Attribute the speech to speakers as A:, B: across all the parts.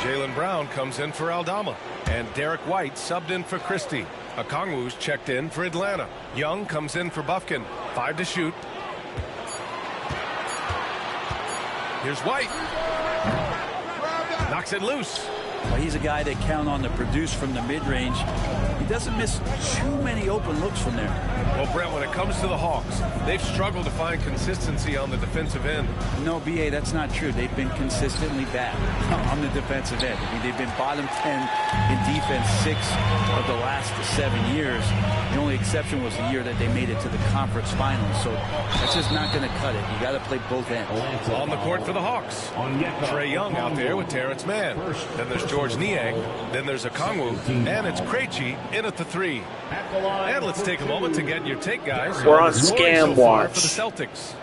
A: Jaylen Brown comes in for Aldama. And Derek White subbed in for Christie. Okongwu's checked in for Atlanta. Young comes in for Bufkin. 5 to shoot. Here's White. Knocks it loose.
B: Well, he's a guy that count on to produce from the mid-range. He doesn't miss too many open looks from there.
A: Well, Brent, when it comes to the Hawks, they've struggled to find consistency on the defensive end.
B: No, B.A., that's not true. They've been consistently bad on the defensive end. I mean, they've been bottom 10 in defense 6 of the last 7 years. The only exception was the year that they made it to the conference finals. So that's just not going to cut it. You got to play both ends.
A: On the court for the Hawks. Trae Young out there with Terrence Mann. Then there's George Niang. Then there's Okongwu. And it's Krejci in at the 3. And let's take a moment to get your take, guys.
C: We're on Scam Watch.
A: For the Celtics.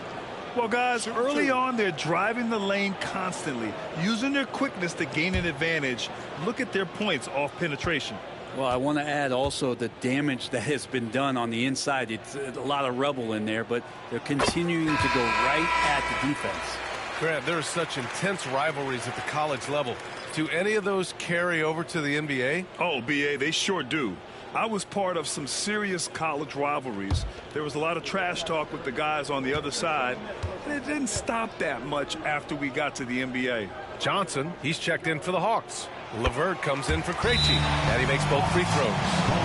D: Well, guys, early on, they're driving the lane constantly, using their quickness to gain an advantage. Look at their points off penetration.
B: Well, I want to add also the damage that has been done on the inside. It's a lot of rubble in there, but they're continuing to go right at the defense.
A: Grant, there are such intense rivalries at the college level. Do any of those carry over to the NBA?
D: Oh, B.A., they sure do. I was part of some serious college rivalries. There was a lot of trash talk with the guys on the other side, and it didn't stop that much after we got to the NBA.
A: Johnson, he's checked in for the Hawks. LeVert comes in for Krejci, and he makes both free throws.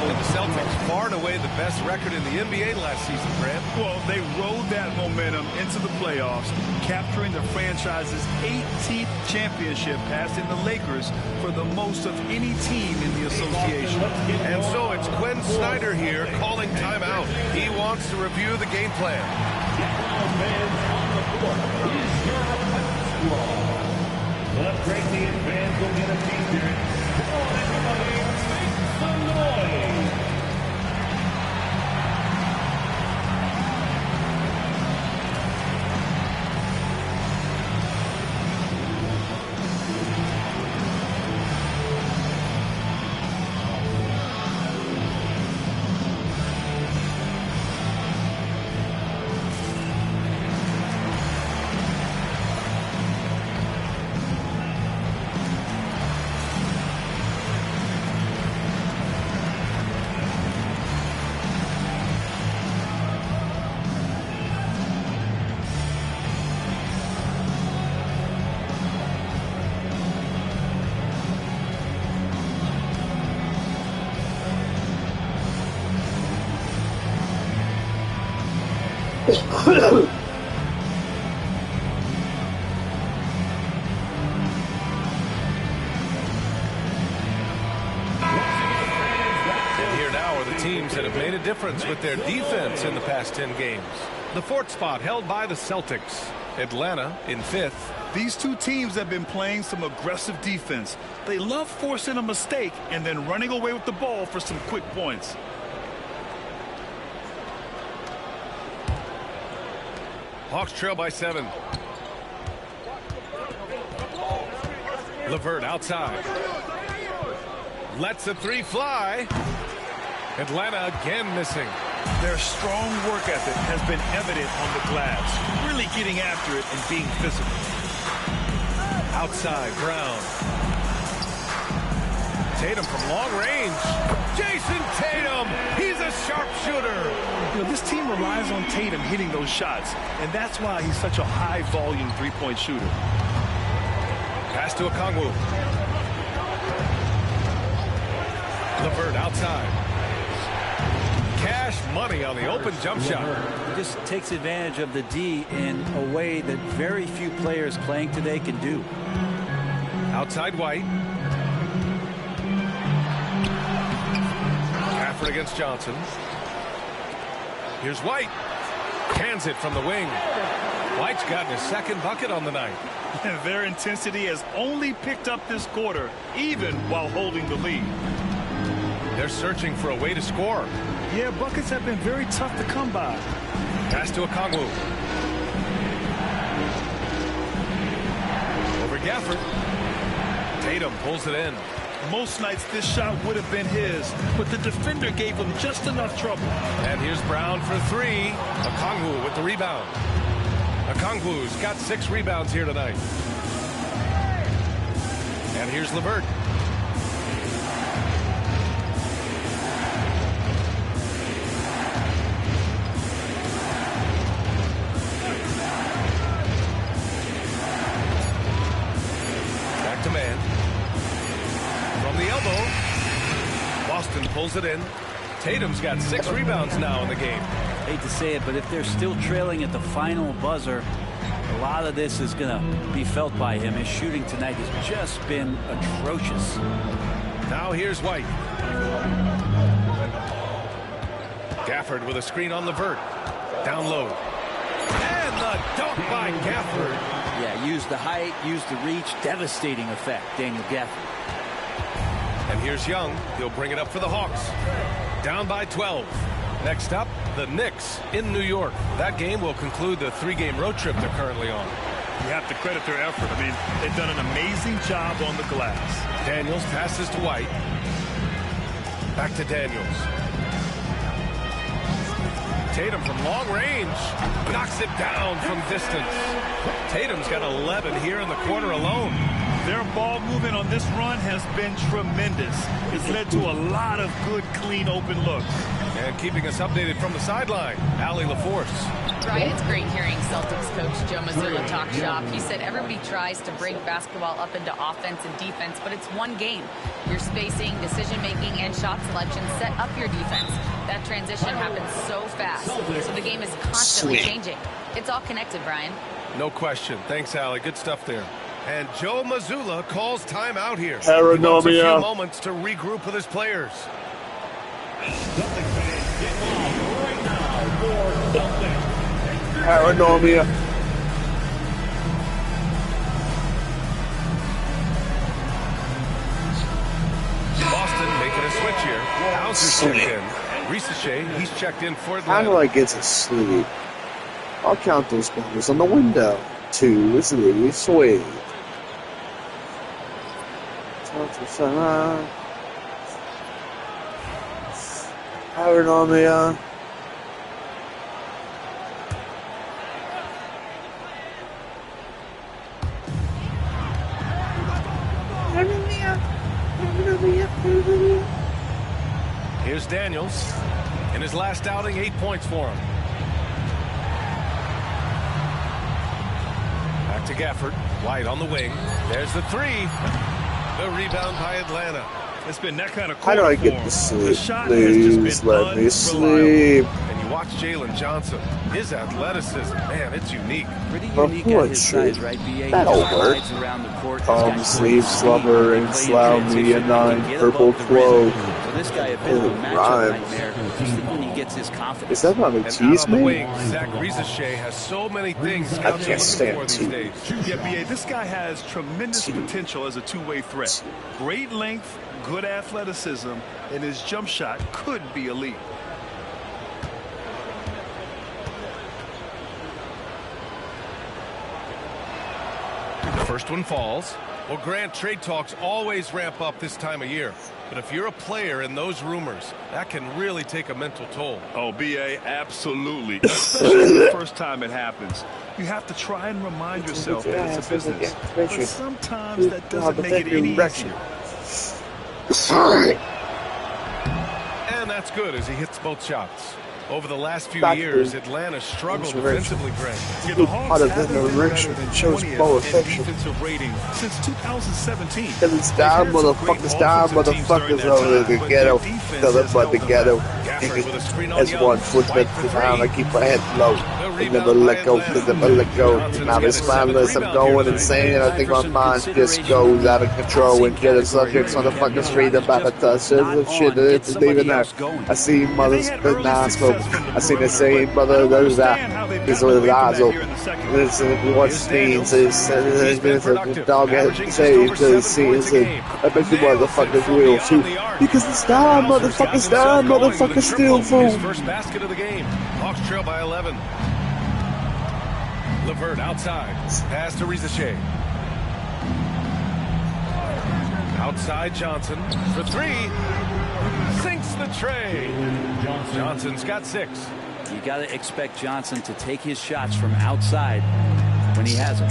A: And the Celtics, far and away the best record in the NBA last season, Grant.
D: Well, they rode that momentum into the playoffs, capturing the franchise's 18th championship, passing the Lakers for the most of any team in the association.
A: And so it's Quinn Snyder here calling timeout. He wants to review the game plan.
E: Let's break the advance. We'll get a t-shirt. Come on, everybody. Make some noise.
A: Difference with their defense in the past 10 games. The 4th spot held by the Celtics. Atlanta in 5th.
D: These two teams have been playing some aggressive defense. They love forcing a mistake and then running away with the ball for some quick points.
A: Hawks trail by 7. LeVert outside. Lets the 3 fly. Atlanta again missing.
D: Their strong work ethic has been evident on the glass, really getting after it and being physical.
A: Outside, Brown. Tatum from long range. Jason Tatum, he's a sharpshooter.
D: You know, this team relies on Tatum hitting those shots, and that's why he's such a high-volume three-point shooter.
A: Pass to Okongwu. LeVert outside. Cash money on the open jump shot.
B: He just takes advantage of the D in a way that very few players playing today can do.
A: Outside White. Gafford against Johnson. Here's White. Hands it from the wing. White's gotten his 2nd bucket on the night.
D: Their intensity has only picked up this quarter, even while holding the lead.
A: They're searching for a way to score.
D: Yeah, buckets have been very tough to come by.
A: Pass to Okongwu. Over Gafford. Tatum pulls it in.
D: Most nights this shot would have been his, but the defender gave him just enough trouble.
A: And here's Brown for 3. Okongwu with the rebound. Okongwu's got 6 rebounds here tonight. And And here's LeVert. Back to man. From the elbow. Boston pulls it in. Tatum's got 6 rebounds now in the game.
B: Hate to say it, but if they're still trailing at the final buzzer, a lot of this is going to be felt by him. His shooting tonight has just been atrocious.
A: Now here's White. Gafford with a screen on LeVert. Down low. And the dunk by Gafford.
B: Yeah, used the height, used the reach. Devastating effect, Daniel Gafford.
A: And here's Young. He'll bring it up for the Hawks. Down by 12. Next up, the Knicks in New York. That game will conclude the 3-game road trip they're currently on.
D: You have to credit their effort. I mean, they've done an amazing job on the glass.
A: Daniels passes to White. Back to Daniels. Tatum from long range. Knocks it down from distance. Tatum's got 11 here in the quarter alone.
D: Their ball movement on this run has been tremendous. It's led to a lot of good, clean, open looks.
A: And keeping us updated from the sideline, Allie LaForce.
C: Brian, it's great hearing Celtics coach Joe Mazzulla talk shop. He said everybody tries to break basketball up into offense and defense, but it's one game. Your spacing, decision-making, and shot selection set up your defense. That transition happens so fast, so the game is constantly changing. It's all connected, Brian.
A: No question. Thanks, Allie. Good stuff there. And Joe Mazzulla calls timeout here.
F: Paranormia.
A: He wants a few moments to regroup with his players.
F: Paranormia.
A: Boston making a switch here. Hauser's checked in. Risacher, he's checked in for
F: How do
A: Atlanta.
F: I get to sleep? I'll count those numbers on the window. 2 3 sweet. Paranormia.
A: Here's Daniels. In his last outing, 8 points for him. Back to Gafford. White on the wing. There's the 3. The rebound by Atlanta.
D: It's been that kind of
F: How do I get to
D: The
F: sleep?
D: shot has just
F: Please
D: been
F: let me
D: unreliable.
F: sleep.
A: And you watch Jalen Johnson. His athleticism, man, it's unique.
B: Pretty
F: But
B: unique
F: what
B: at his
F: should-
B: size, right, BA?
F: that'll
B: He
F: work.
B: slides around the court. He's got great
F: Sleep,
B: speed.
F: slumber,
B: He
F: and
B: can play in
F: slough me
B: transition.
F: a
B: He
F: 9
B: can get
F: purple
B: above the rim.
F: cloak.
B: So this guy, a bit of a matchup
F: Rhymes.
B: nightmare, just when he gets his confidence.
F: Is that not a
A: And out
F: tease
A: on the
F: me?
A: wing, Zach Risacher has so many things scouts are
F: can't
A: looking
F: stand
A: for these
F: team.
A: days.
D: Yeah, BA, this guy has tremendous potential as a two-way threat. Great length, good athleticism, and his jump shot could be elite.
A: The first one falls. Well, Grant, trade talks always ramp up this time of year. But if you're a player in those rumors, that can really take a mental toll.
D: Oh, BA, absolutely. Especially the first time it happens. You have to try and remind yourself that it's a business. But sometimes that doesn't make it any easier.
A: And that's good as he hits both shots. Over the last few
F: Back
A: years,
F: to
A: Atlanta struggled
F: insurrection.
A: defensively, Grant.
D: Yeah, the Hawks
F: Out of
D: haven't
F: the
D: been
F: direction
D: better than
F: and shows
D: 20th
F: more
D: in
F: affection.
D: defensive rating since 2017.
F: Cause it's down, motherfuckers, down, motherfuckers over the ghetto. Tell them about the ghetto. As one footman down, I keep my head low. I never let go, never let go. Now it's mindless, I'm going insane. I think my mind just goes out of control. And get a subjects on the fucking street about to touch it. Shit, it's leaving that. I see mothers with non-smoke. I see the same mother, there's that. This was Lazo. This is what means is a dog had saved to see is I bet you motherfuckers will too. Because it's down, motherfuckers down, motherfuckers steal food.
A: First basket of the game. Hawks trail by 11. LeVert outside. Pass to Risacher. Outside Johnson for 3. Sinks the tray. Johnson's got 6.
B: You got to expect Johnson to take his shots from outside when he has them.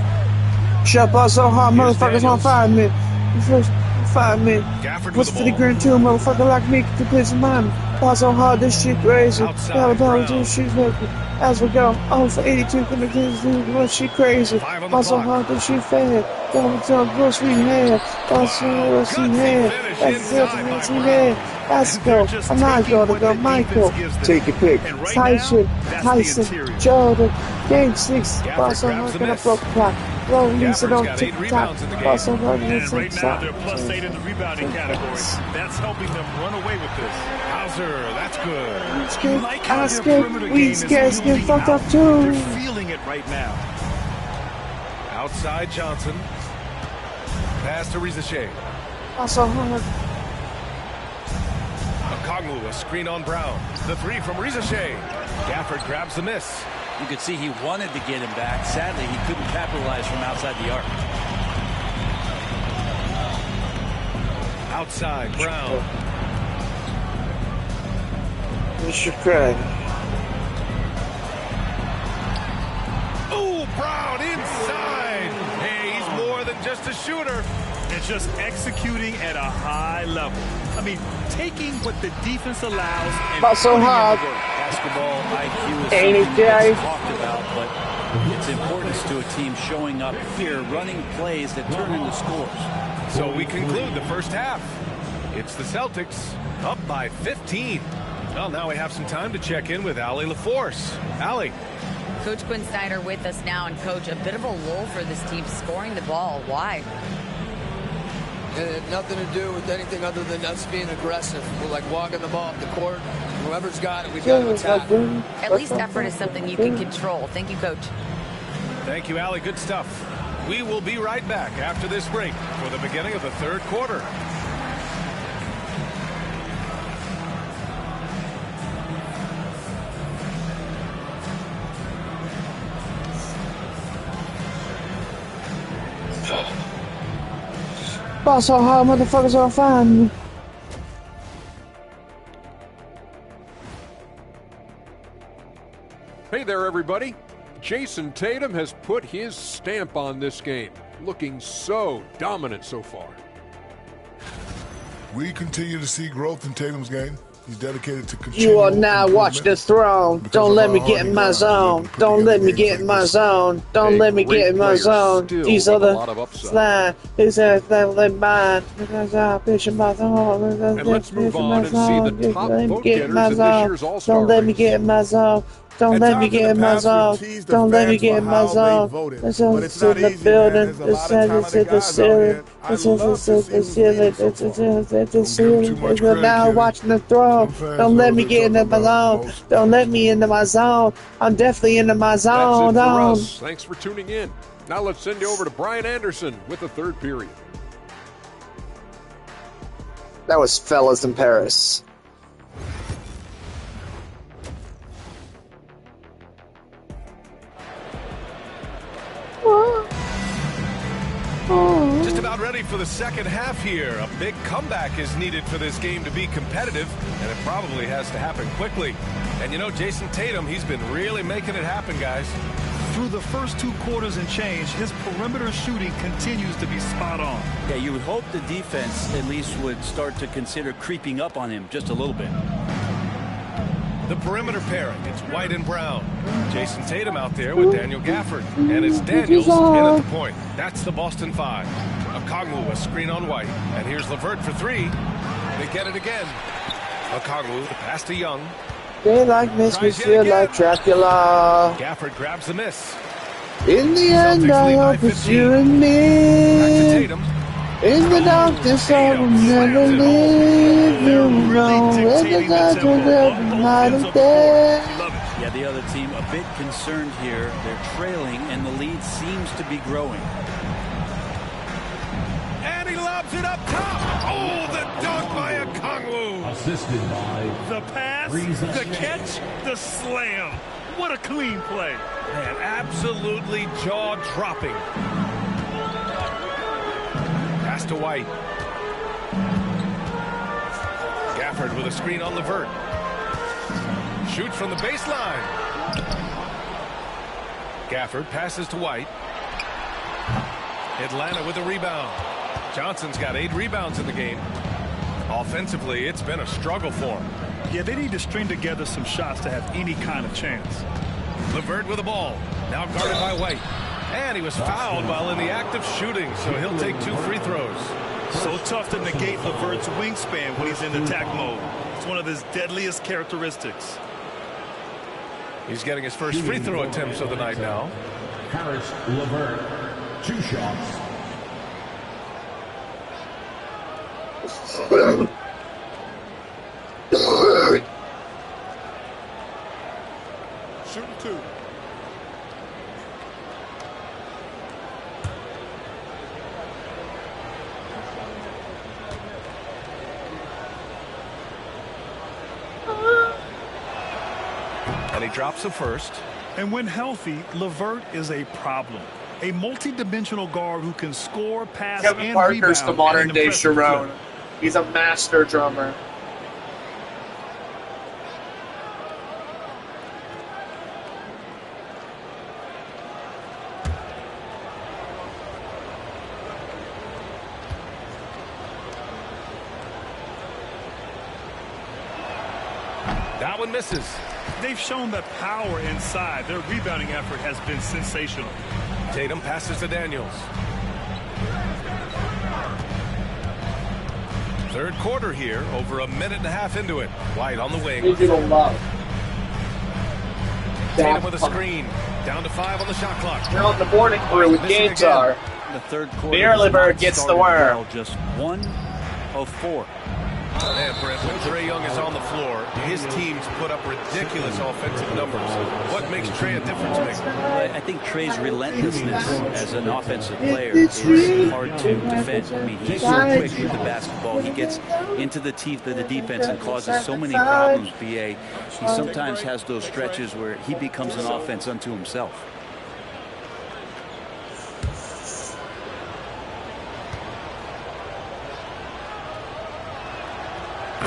F: Shut up so hard, motherfuckers won't find me. First, 5 minutes.
A: Gafford
F: What's
A: with
F: for
A: the
F: the
A: ball.
F: grand tour, motherfucker like me to play some man. Pass so hard, this shit crazy.
A: Outside, Brown.
F: Shit making. As we go, 0 for 82, gonna do what shit crazy.
A: 5 on the
F: Pass so
A: clock.
F: hard, this shit fast. Don't tell gross we had. Pass so gross we
A: Gutsy
F: had.
A: finish
F: That's
A: inside by
F: what we
A: Brown.
F: had. Let's go. I'm not gonna go. Michael. Take your pick. Tyson, Jordan, Game 6.
A: Gafford
F: Pass so
A: grabs
F: hard,
A: the
F: gonna
A: miss.
F: block the clock. Roll, Lisa,
A: Gafford's
F: don't
A: got 8
F: tick tock.
A: rebounds in the game.
F: Pass so hard,
D: And
F: it's
D: right now,
F: top.
D: they're +8 in the rebounding category. That's helping them run away with this.
A: Hauser, that's good.
D: You like how their perimeter game
F: We
D: is
F: scares get
D: moving
F: fucked
D: out.
F: up too.
D: They're feeling it right now.
A: Outside Johnson. Pass to Rizachet.
F: Pass so hard.
A: Okongwu, a screen on Brown. The 3 from Rizachet. Gafford grabs the miss.
B: You could see he wanted to get him back. Sadly, he couldn't capitalize from outside the arc.
A: Outside Brown.
F: Mr. Craig.
A: Ooh, Brown inside. Hey, he's more than just a shooter.
D: And just executing at a high level. I mean, taking what the defense allows and
F: Not so
D: putting in
F: hard.
D: the work.
B: Basketball IQ is
F: Ain't it,
B: something that's
F: Jay?
B: talked about, but its importance to a team showing up here, running plays that turn into scores.
A: So we conclude the first half. It's the Celtics up by 15. Well, now we have some time to check in with Allie LaForce. Allie.
C: Coach Quinn Snyder with us now, and Coach, a bit of a lull for this team scoring the ball. Why?
G: It had nothing to do with anything other than us being aggressive. We're like walking the ball up the court. Whoever's got it, we've got to attack.
C: At least effort is something you can control. Thank you, Coach.
A: Thank you, Allie. Good stuff. We will be right back after this break for the beginning of the third quarter.
F: Pass so hard, motherfuckers are fine.
H: Hey there, everybody. Jason Tatum has put his stamp on this game, looking so dominant so far.
I: We continue to see growth in Tatum's game. He's dedicated to continue.
F: You are now watching the throne. Don't let me get in my zone. Don't let me get in my zone. Don't let me get in my zone. These are the slide. These are the mine.
H: And let's move on and see the top vote getters in this year's All-Star
F: Don't let me
H: race.
F: get in my zone. Don't let me get in my zone. Don't let me get in my zone. It's in the building. It's in the ceiling. It's in the ceiling. It's in the ceiling. We're now watching the throne. Don't let me get into my zone. Don't let me into my zone. I'm definitely into my zone.
H: That's it for us. Thanks for tuning in. Now let's send you over to Brian Anderson with the third period.
F: That was Fellas in Paris.
A: Just about ready for the second half here. A big comeback is needed for this game to be competitive, and it probably has to happen quickly. And you know, Jason Tatum, he's been really making it happen, guys.
D: Through the first 2 quarters and change, his perimeter shooting continues to be spot on.
B: Yeah, you would hope the defense at least would start to consider creeping up on him just a little bit.
A: The perimeter pairing, it's White and Brown. Jason Tatum out there with Daniel Gafford. And it's Daniels in at the point. That's the Boston 5. Okongwu, a screen on White. And here's LeVert for 3. They get it again. Okongwu, the pass to Young.
F: They like miss me, feel like Dracula.
A: Gafford grabs the miss.
F: In the end,
A: Celtics
F: I
A: lead by
F: hope it's
A: 15.
F: you and
A: Back to
F: me.
A: Tatum.
F: In the darkness, I will never leave you alone. In the darkness, every night and day.
B: Yeah, the other team a bit concerned here. They're trailing, and the lead seems to be growing.
A: And he lobs it up top. Oh, the dunk by Okongwu.
E: Assisted by
D: The pass, the catch, the slam. What a clean play.
A: Man, absolutely jaw-dropping. Pass to White. Gafford with a screen on LeVert. Shoots from the baseline. Gafford passes to White. Atlanta with a rebound. Johnson's got 8 rebounds in the game. Offensively, it's been a struggle for him.
D: Yeah, they need to string together some shots to have any kind of chance.
A: LeVert with the ball. Now guarded by White. And he was fouled while in the act of shooting, so he'll take 2 free throws.
D: So tough to negate LeVert's wingspan when he's in attack mode. It's one of his deadliest characteristics.
A: He's getting his first free throw attempts of the night now.
E: Caris LeVert, 2 shots.
I: Shooting 2.
A: And he drops the first.
D: And when healthy, LeVert is a problem. A multi-dimensional guard who can score, pass,
F: Kevin
D: and
F: Parker's
D: rebound.
F: the modern-day Sharon. He's a master drummer.
A: That one misses.
D: They've shown that power inside. Their rebounding effort has been sensational.
A: Tatum passes to Daniels. Third quarter here, over a minute and a half into it. White on the wing.
F: Digital love.
A: Tatum with a screen. Down to 5 on the shot clock.
F: You're on the morning crew with games are.
B: The third quarter.
F: Barely Bird gets the worm.
B: Just 1 of 4.
A: And Brent, when Trae Young is on the floor, his teams put up ridiculous offensive numbers. What makes Trae a difference maker?
B: I think Trae's relentlessness as an offensive player is hard to defend. I mean, he's so quick with the basketball. He gets into the teeth of the defense and causes so many problems, BA. He sometimes has those stretches where he becomes an offense unto himself.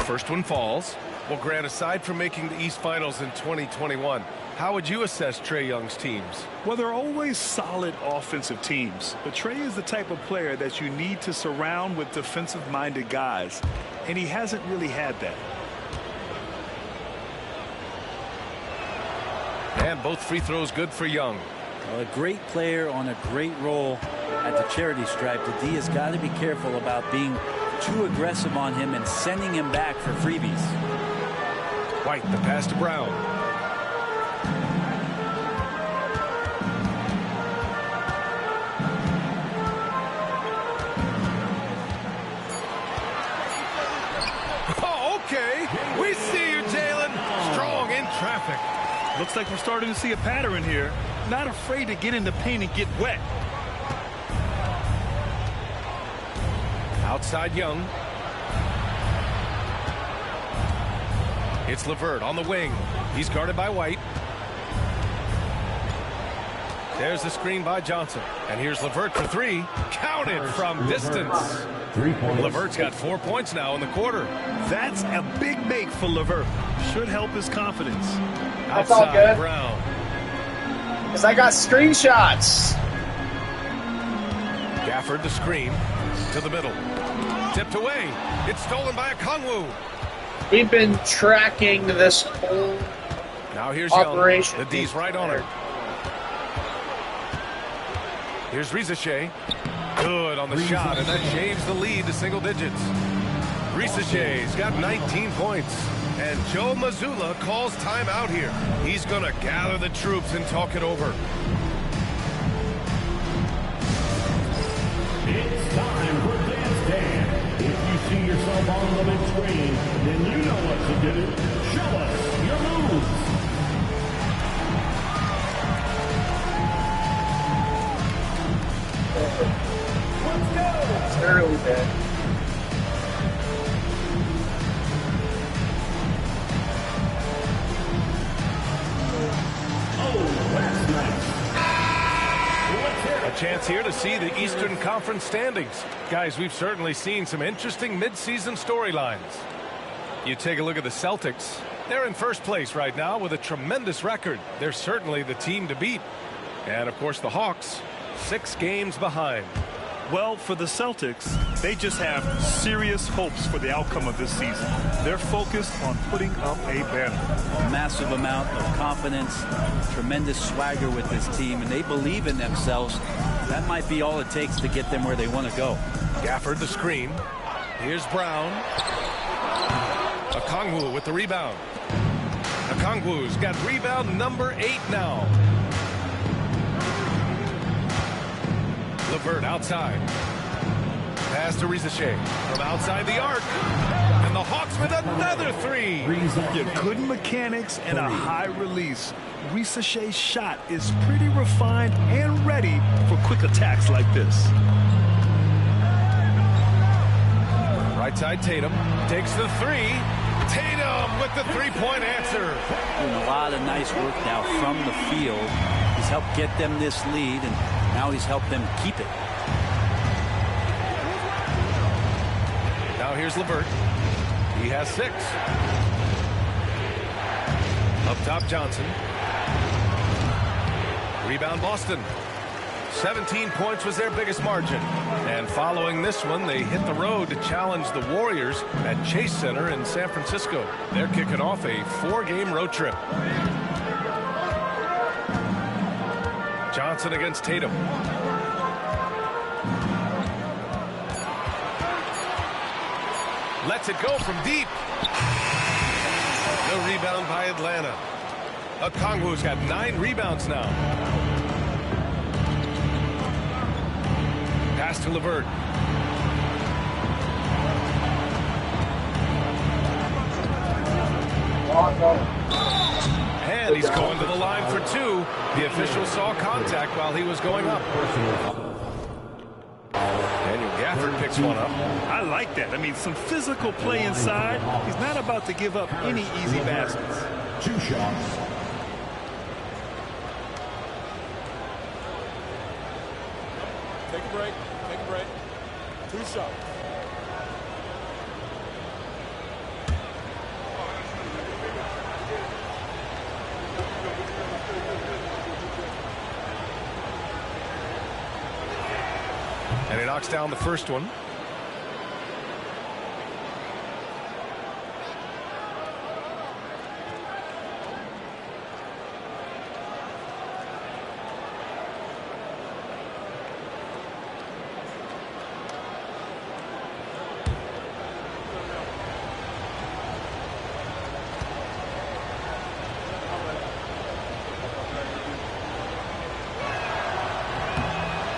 A: First one falls. Well, Grant, aside from making the East Finals in 2021, how would you assess Trae Young's teams?
D: Well, they're always solid offensive teams. But Trae is the type of player that you need to surround with defensive-minded guys. And he hasn't really had that.
A: And both free throws good for Young.
B: A great player on a great role at the charity stripe. The D has got to be careful about being too aggressive on him and sending him back for freebies.
A: White, the pass to Brown. Oh, okay. We see you, Jalen. Strong in traffic.
D: Looks like we're starting to see a pattern here. Not afraid to get in the paint and get wet.
A: Outside Young. It's LeVert on the wing. He's guarded by White. There's the screen by Johnson. And here's LeVert for 3. Counted from distance. LeVert's got 4 points now in the quarter.
D: That's a big make for LeVert. Should help his confidence.
F: That's all good.
A: Brown.
F: Because I got screenshots.
A: Gafford the screen to the middle. Tipped away. It's stolen by Okongwu.
F: We've been tracking this whole
A: Now here's
F: operation.
A: Young. The D's right on her. Here's Risache. Good on the shot, and that shaves the lead to single digits. Risache's got 19 points. And Joe Mazzulla calls timeout here. He's going to gather the troops and talk it over.
E: It's time for Dance Dance. If you see yourself on the big screen, then you know what to do. Show us your moves. Let's go.
F: It's early there.
A: A chance here to see the Eastern Conference standings. Guys, we've certainly seen some interesting midseason storylines. You take a look at the Celtics. They're in first place right now with a tremendous record. They're certainly the team to beat. And, of course, the Hawks, 6 games behind.
D: Well, for the Celtics, they just have serious hopes for the outcome of this season. They're focused on putting up a banner.
B: Massive amount of confidence, tremendous swagger with this team, and they believe in themselves. That might be all it takes to get them where they want to go.
A: Gafford the screen. Here's Brown. Okongwu with the rebound. Okongwu's got rebound number 8 now. LeVert outside. Pass to Risacher from outside the arc. And the Hawks with another 3.
D: Yeah, good mechanics and a high release. Risacher's shot is pretty refined and ready for quick attacks like this.
A: Right side Tatum takes the 3. Tatum with the 3-point answer.
B: Doing a lot of nice work now from the field. He's helped get them this lead, and now he's helped them keep it.
A: Now here's LeVert. He has 6. Up top Johnson. Rebound Boston. 17 points was their biggest margin. And following this one, they hit the road to challenge the Warriors at Chase Center in San Francisco. They're kicking off a 4-game road trip. Johnson against Tatum. Lets it go from deep. No rebound by Atlanta. Okongwu's got 9 rebounds now. Pass to LeVert. And he's going to the line for 2. The official saw contact while he was going up. Daniel Gafford picks one up.
D: I like that. I mean, some physical play inside. He's not about to give up any easy baskets.
E: 2 shots.
H: Take a break. Take a break. 2 shots.
A: And he knocks down the first one.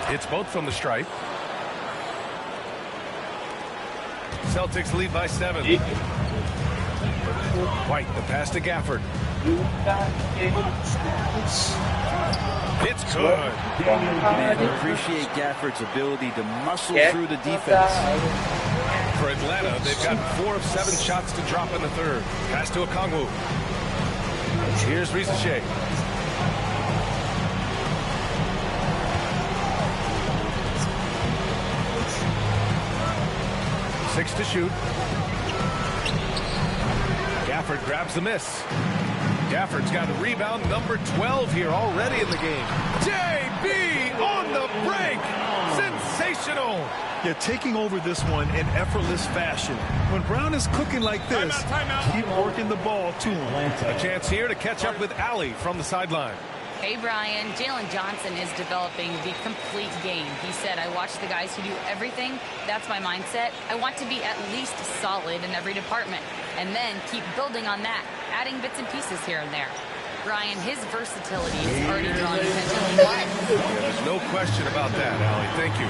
A: It's both from the stripe. Celtics lead by 7. White, the pass to Gafford. It's good.
B: Man, I appreciate Gafford's ability to muscle through the defense.
A: For Atlanta, they've got 4 of 7 shots to drop in the third. Pass to Okongwu. Here's Risacher. Six to shoot. Gafford grabs the miss. Gafford's got a rebound number 12 here already in the game. JB on the break. Sensational.
D: Yeah, taking over this one in effortless fashion. When Brown is cooking like this, keep working the ball to him.
A: A chance here to catch up with Allie from the sideline.
C: Hey, Brian, Jalen Johnson is developing the complete game. He said, I watch the guys who do everything. That's my mindset. I want to be at least solid in every department and then keep building on that, adding bits and pieces here and there. Brian, his versatility is already drawing attention.
A: Yeah, there's no question about that, Allie. Thank you.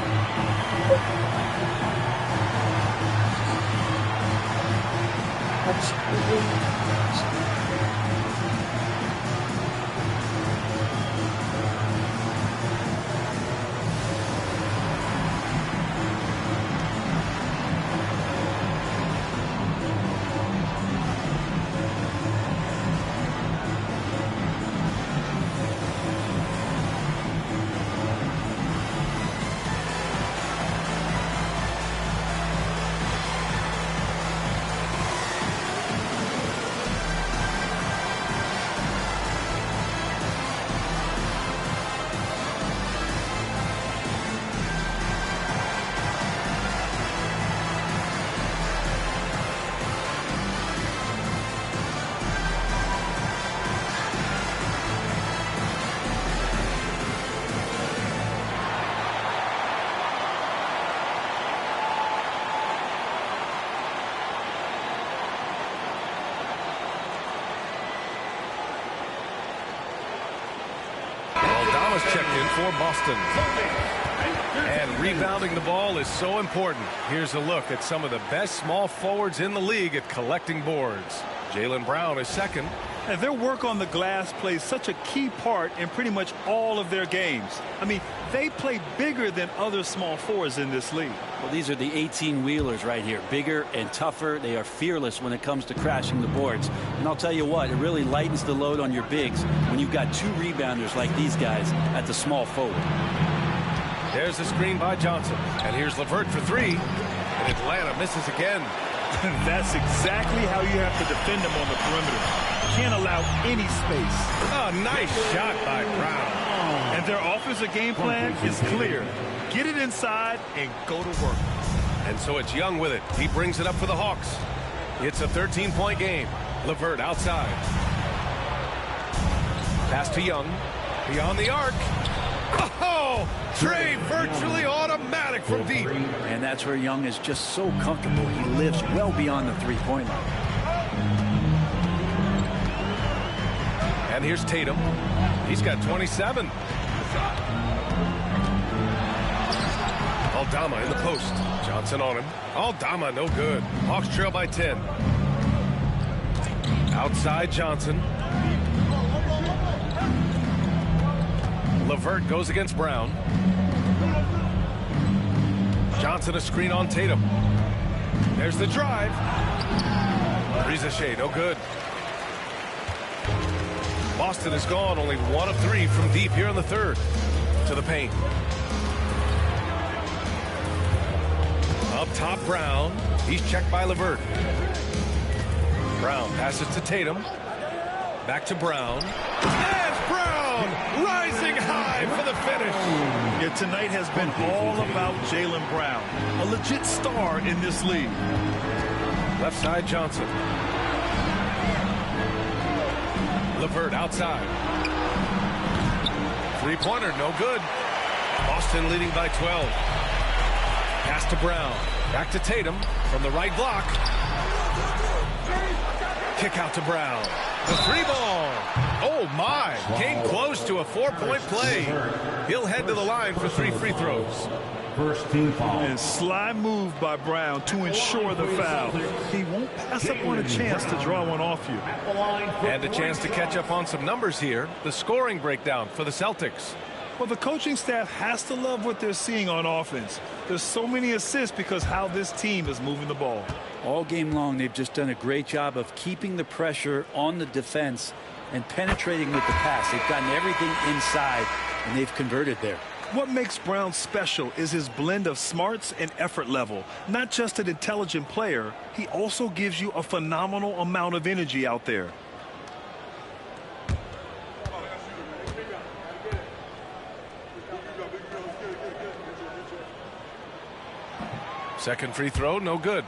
A: checked in for Boston. And rebounding the ball is so important. Here's a look at some of the best small forwards in the league at collecting boards. Jaylen Brown is second.
D: And their work on the glass plays such a key part in pretty much all of their games. I mean, they play bigger than other small forwards in this league.
B: Well, these are the 18-wheelers right here. Bigger and tougher. They are fearless when it comes to crashing the boards. And I'll tell you what, it really lightens the load on your bigs when you've got two rebounders like these guys at the small forward.
A: There's the screen by Johnson. And here's LeVert for three. And Atlanta misses again.
D: That's exactly how you have to defend them on the perimeter. Can't allow any space.
A: Oh, nice shot by Brown.
D: And their offensive game plan is clear. Get it inside and go to work.
A: And so it's Young with it. He brings it up for the Hawks. It's a 13-point game. LeVert outside. Pass to Young. Beyond the arc. Oh, Trey virtually automatic from deep.
B: And that's where Young is just so comfortable. He lives well beyond the three-point line.
A: And here's Tatum. He's got 27. Aldama in the post. Johnson on him. Aldama no good. Hawks trail by 10. Outside Johnson. LeVert goes against Brown. Johnson a screen on Tatum. There's the drive. Rizachet no good. Boston is gone, only 1 of 3 from deep here in the third. To the paint. Up top, Brown. He's checked by LeVert. Brown passes to Tatum. Back to Brown. And Brown rising high for the finish.
D: Yeah, tonight has been all about Jaylen Brown, a legit star in this league.
A: Left side, Johnson. LeVert outside. Three-pointer, no good. Boston leading by 12. Pass to Brown. Back to Tatum from the right block. Kick out to Brown. The three ball. Oh, my. Came close to a 4-point play. He'll head to the line for 3 free throws.
E: First team foul.
D: And sly move by Brown to ensure the foul. He won't pass up on a chance to draw one off you.
A: And a chance to catch up on some numbers here. The scoring breakdown for the Celtics.
D: Well, the coaching staff has to love what they're seeing on offense. There's so many assists because how this team is moving the ball.
B: All game long, they've just done a great job of keeping the pressure on the defense and penetrating with the pass. They've gotten everything inside, and they've converted there.
D: What makes Brown special is his blend of smarts and effort level. Not just an intelligent player, he also gives you a phenomenal amount of energy out there.
A: Second free throw, no good.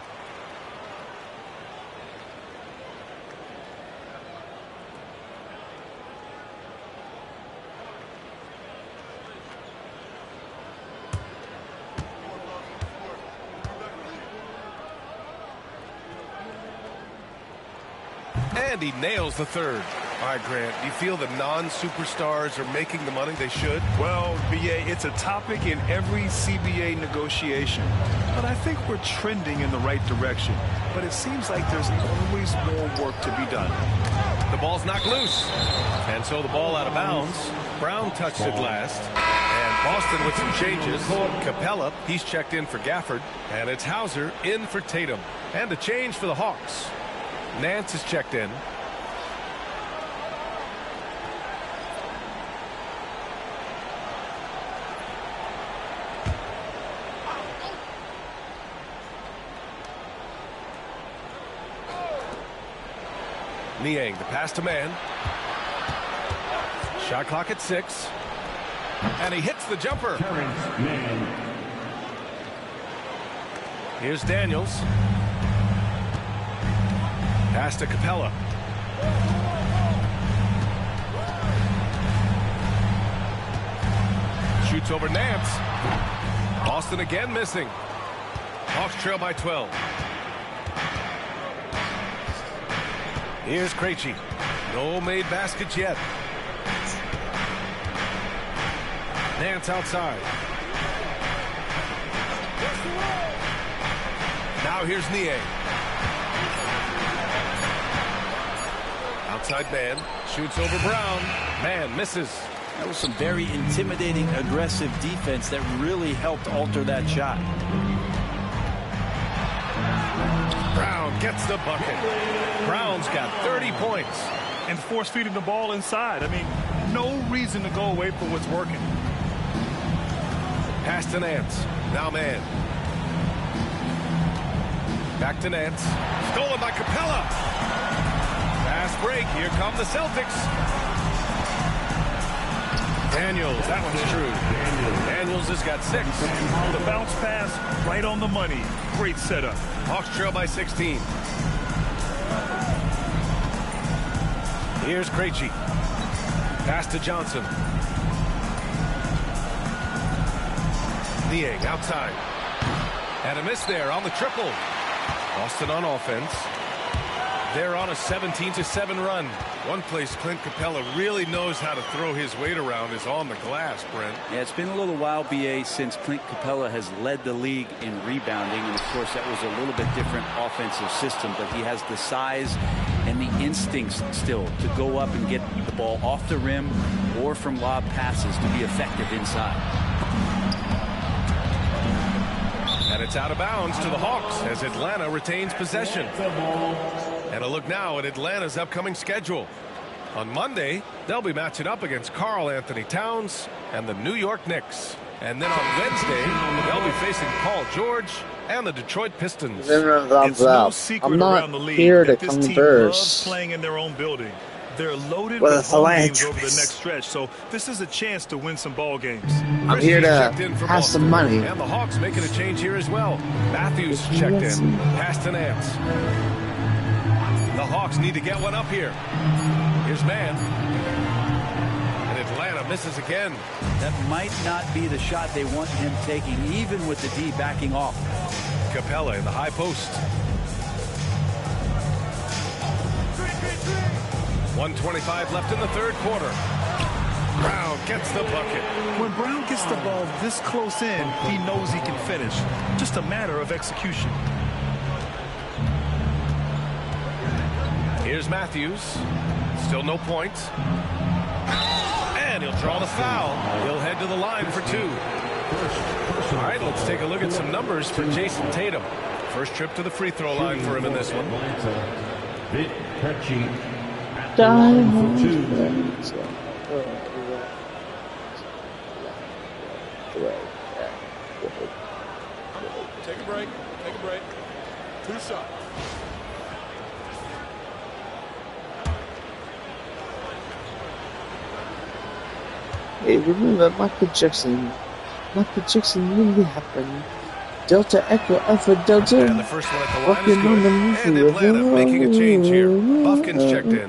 A: And he nails the third. All right, Grant, do you feel the non-superstars are making the money they should?
D: Well, B.A., it's a topic in every CBA negotiation. But I think we're trending in the right direction. But it seems like there's always more work to be done.
A: The ball's knocked loose. And so the ball out of bounds. Brown touched it last. And Boston with some changes. Capella, he's checked in for Gafford. And it's Hauser in for Tatum. And a change for the Hawks. Nance is checked in. Niang, the pass to man. Shot clock at 6. And he hits the jumper. Here's Daniels. Pass to Capella. Shoots over Nance. Boston again missing. Hawks trail by 12. Here's Krejci. No made baskets yet. Nance outside. Now here's Niang. Outside man. Shoots over Brown. Man misses.
B: That was some very intimidating, aggressive defense that really helped alter that shot.
A: Brown gets the bucket. Brown's got 30 points.
D: And force feeding the ball inside. I mean, no reason to go away from what's working.
A: Pass to Nance. Now man. Back to Nance. Stolen by Capella. Fast break. Here come the Celtics. Daniels. That one's true. Daniels has got 6.
D: The bounce pass right on the money. Great setup.
A: Hawks trail by 16. Here's Krejci. Pass to Johnson. Niang outside. And a miss there on the triple. Boston on offense. They're on a 17-7 run. One place Clint Capella really knows how to throw his weight around is on the glass, Brent.
B: Yeah, it's been a little while, BA, since Clint Capella has led the league in rebounding. And, of course, that was a little bit different offensive system. But he has the size and the instincts still to go up and get the ball off the rim or from lob passes to be effective inside.
A: And it's out of bounds to the Hawks as Atlanta retains possession. And a look now at Atlanta's upcoming schedule. On Monday, they'll be matching up against Karl Anthony Towns and the New York Knicks. And then on Wednesday, they'll be facing Paul George and the Detroit Pistons.
F: It's no secret I'm not around the league here to converse.
D: Playing in their own building. They're loaded with home games over the next stretch, so this is a chance to win some ball games.
F: I'm here to have some money.
A: And the Hawks making a change here as well. Matthews checked in. Pass to Nance. The Hawks need to get one up here. Here's man. And Atlanta misses again.
B: That might not be the shot they want him taking, even with the D backing off.
A: Capella in the high post. 1:25 left in the third quarter. Brown gets the bucket.
D: When Brown gets the ball this close in, he knows he can finish. Just a matter of execution.
A: Here's Matthews. Still no points. And he'll draw the foul. He'll head to the line for 2. All right, let's take a look at some numbers for Jason Tatum. First trip to the free throw line for him in this one.
H: Take a break. Take a break. 2 shots.
F: Hey, remember Michael Jackson really happened. Delta Echo Alpha Delta.
A: And the first one at the line is good. And Atlanta making a change here. Buffkin's checked in.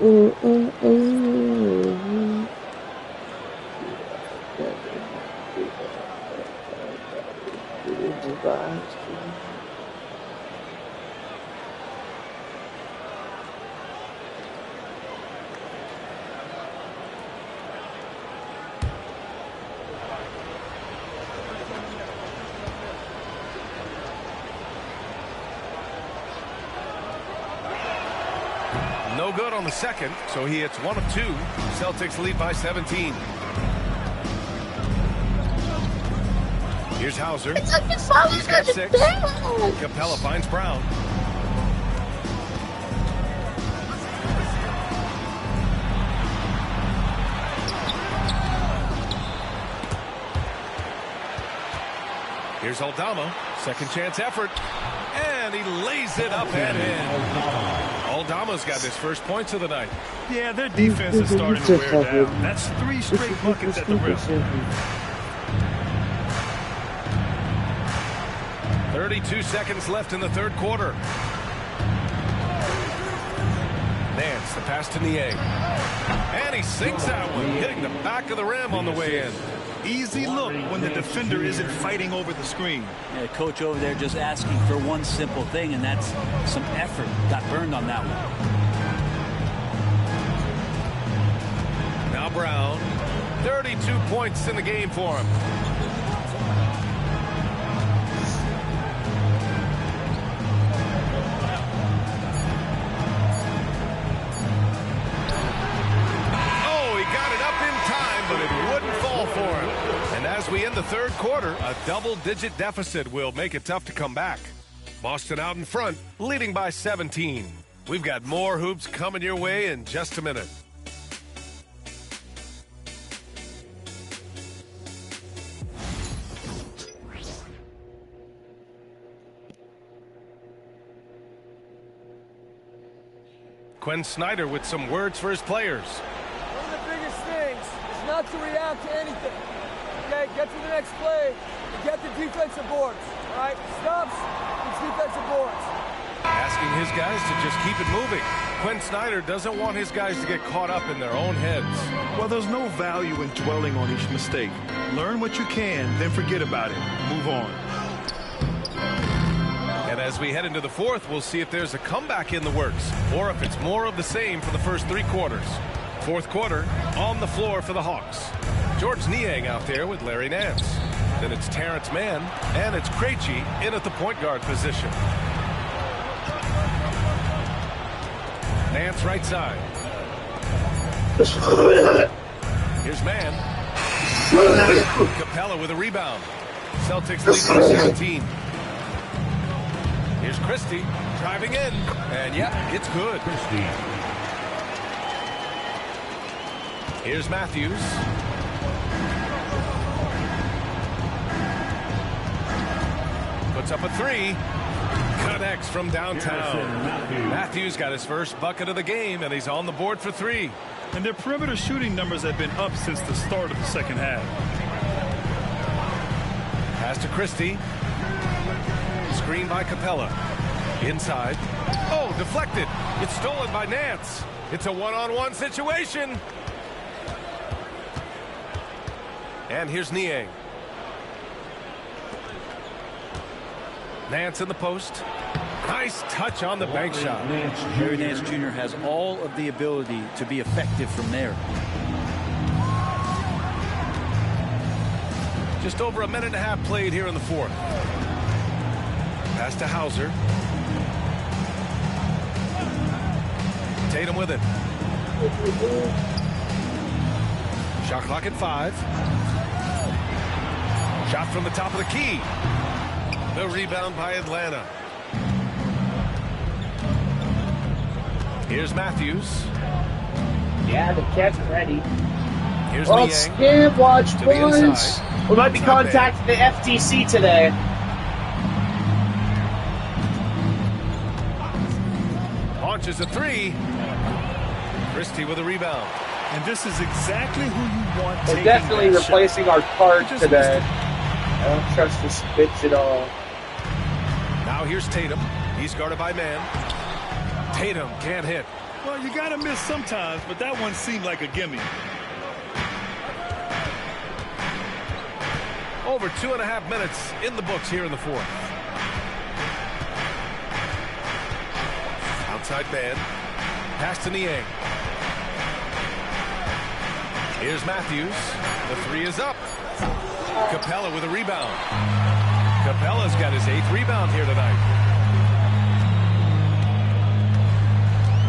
A: No good on the second, so he hits 1 of 2. Celtics lead by 17. Here's Hauser. He's got 6. Capella finds Brown. Here's Aldama. Second chance effort. And he lays it up and in. Aldama's got his first points of the night.
D: Yeah, their defense is starting to wear down. That's 3 straight buckets at the rim.
A: 32 seconds left in the third quarter. Nance, the pass to Niang. And he sinks that one, hitting the back of the rim on the way in.
D: Easy look when the defender isn't fighting over the screen.
B: Yeah, coach over there just asking for one simple thing, and that's some effort. Got burned on that one.
A: Now Brown. 32 points in the game for him. Oh, he got it up in time, but it wouldn't fall for him. And as we end the third quarter, a double-digit deficit will make it tough to come back. Boston out in front, leading by 17. We've got more hoops coming your way in just a minute. Quinn Snyder with some words for his players.
J: One of the biggest things is not to react to anything. Okay, get to the next play and get the defensive boards. All right, stops, it's defensive boards.
A: Asking his guys to just keep it moving. Quinn Snyder doesn't want his guys to get caught up in their own heads.
D: Well, there's no value in dwelling on each mistake. Learn what you can, then forget about it. Move on.
A: And as we head into the fourth, we'll see if there's a comeback in the works or if it's more of the same for the first three quarters. Fourth quarter on the floor for the Hawks. Georges Niang out there with Larry Nance. Then it's Terrence Mann and it's Krejci in at the point guard position. Nance right side. Here's Mann. Capella with a rebound. Celtics lead by 17. Here's Christie driving in. And yeah, it's good. Here's Matthews. Puts up a three. Connects from downtown. Matthews got his first bucket of the game, and he's on the board for three.
D: And their perimeter shooting numbers have been up since the start of the second half.
A: Pass to Christie. Screen by Capella. Inside. Oh, deflected. It's stolen by Nance. It's a one-on-one situation. And here's Niang. Nance in the post. Nice touch on the bank shot.
B: Larry Nance Jr. has all of the ability to be effective from there.
A: Just over a minute and a half played here in the fourth. Pass to Hauser. Tatum with it. Shot clock at 5. Shot from the top of the key. The rebound by Atlanta. Here's Matthews.
K: Yeah, the cat's ready.
A: Here's
K: well,
A: Niang.
K: scam watch, boys. We might be contacting the FTC today.
A: Launches a three. Christie with a rebound.
D: And this is exactly who you want.
K: We're definitely replacing our card today. I don't trust this bitch at all.
A: Now here's Tatum. He's guarded by Mann. Tatum can't hit.
D: Well, you got to miss sometimes, but that one seemed like a gimme.
A: Over 2.5 minutes in the books here in the fourth. Outside Mann. Pass to Niang. Here's Matthews. The three is up. Capella with a rebound. Capella's got his 8th rebound here tonight.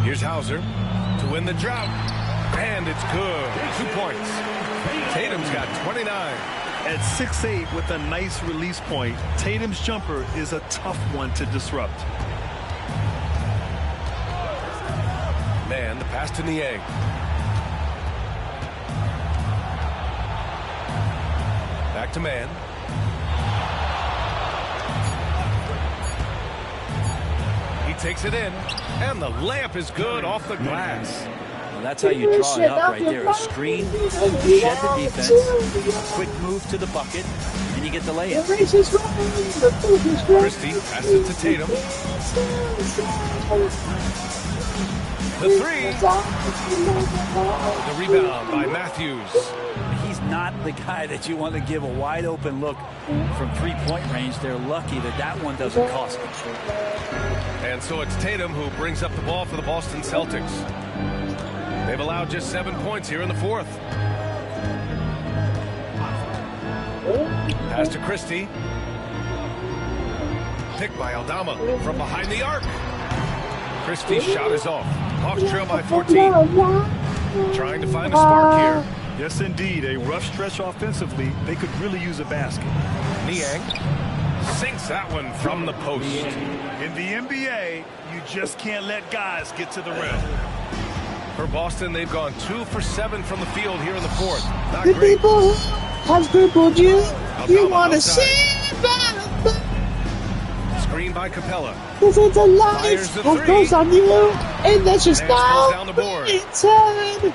A: Here's Hauser to win the drought. And it's good. 2 points. Tatum's got 29.
D: At 6'8" with a nice release point, Tatum's jumper is a tough one to disrupt.
A: Mann, the pass to Niang. Back to Mann. He takes it in, and the layup is good off the glass.
B: Well, that's how you draw it up right there. A screen, shed the defense, quick move to the bucket, and you get the layup.
A: Christie passes to Tatum. The three. The rebound by Matthews.
B: He's not the guy that you want to give a wide open look from three-point range. They're lucky that that one doesn't cost them.
A: And so it's Tatum who brings up the ball for the Boston Celtics. They've allowed just 7 points here in the fourth. Pass to Christie. Picked by Aldama from behind the arc. Christie's shot is off. Hawks trail by 14. Trying to find a spark here.
D: Yes, indeed. A rough stretch offensively. They could really use a basket.
A: Niang sinks that one from the post.
D: In the NBA, you just can't let guys get to the rim.
A: For Boston, they've gone 2 for 7 from the field here in the fourth. Not
F: The
A: great.
F: people have crippled you. You want to
A: outside.
F: see that?
A: Screen by Capella.
F: This is a life
A: Fires the
F: that
A: three.
F: goes on you, and that's just
A: Nance goes down the
F: not
A: board.
F: inside.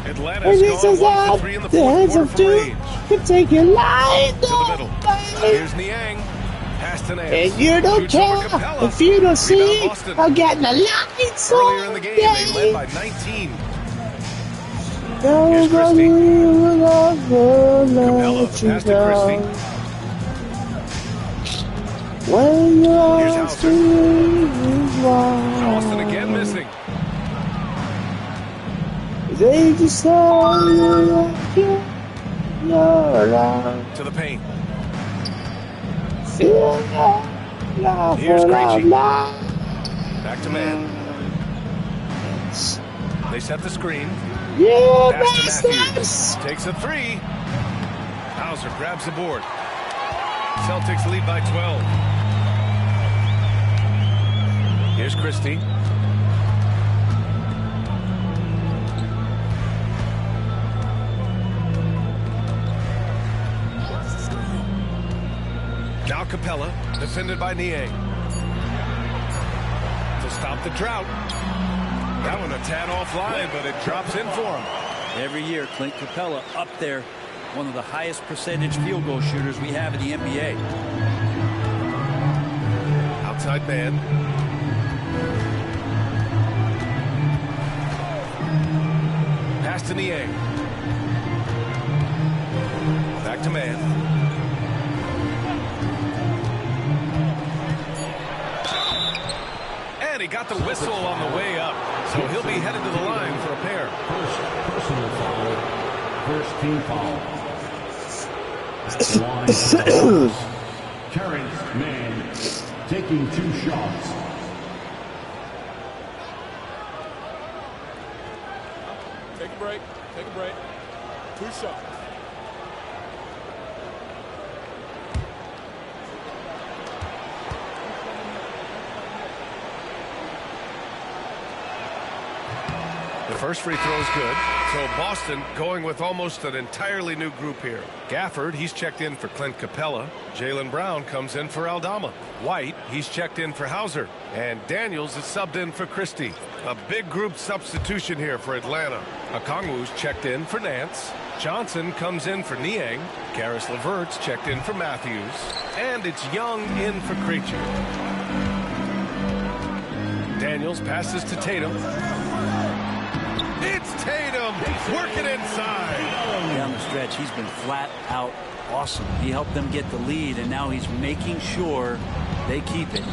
F: And
A: Atlanta's
F: this
A: gone
F: is
A: 1
F: out.
A: for 3 in the
F: The
A: fourth
F: hands
A: quarter
F: of
A: from
F: doom
A: range.
F: can take your life
A: To the middle. Here's Niang. Pass to Nance.
F: and you don't
A: Shoots over
F: care
A: Capella.
F: if you don't
A: Rebound
F: see
A: Boston.
F: I'm getting the lights
A: Earlier
F: on
A: in the game, they led by 19.
F: Nobody
A: Here's Christie.
F: will ever
A: Capella,
F: let you
A: pass to Christie.
F: down. When you're
A: Here's Hauser. Austin again missing.
F: They just tell you you're around.
A: To the paint.
F: Feel love,
A: Here's
F: love,
A: Krejci.
F: love.
A: Back to man. They set the screen.
F: Yeah,
A: Pass to
F: Matthews.
A: Matthews. Takes a 3. Hauser grabs the board. Celtics lead by 12. Here's Christie. Now Capella, defended by Niang. To stop the drought. That one a tad offline, but it drops in for him.
B: Every year, Clint Capella up there, one of the highest percentage field goal shooters we have in the NBA.
A: Outside man. Pass to Niang. Back to man. And he got the whistle on the way up, so he'll be headed to the line for a pair.
E: Personal foul. First team foul. At the line of the Hawks, Terrence Mann taking 2 shots.
L: Take a break. Take a break. 2 shots.
A: The first free throw is good. So Boston going with almost an entirely new group here. Gafford, he's checked in for Clint Capella. Jaylen Brown comes in for Aldama. White, he's checked in for Hauser. And Daniels is subbed in for Christie. A big group substitution here for Atlanta. Okongwu's checked in for Nance. Johnson comes in for Niang. Karis LeVert's checked in for Matthews. And it's Young in for Krejci. Daniels passes to Tatum. It's Tatum working inside.
B: Down the stretch, he's been flat out awesome. He helped them get the lead, and now he's making sure they keep it.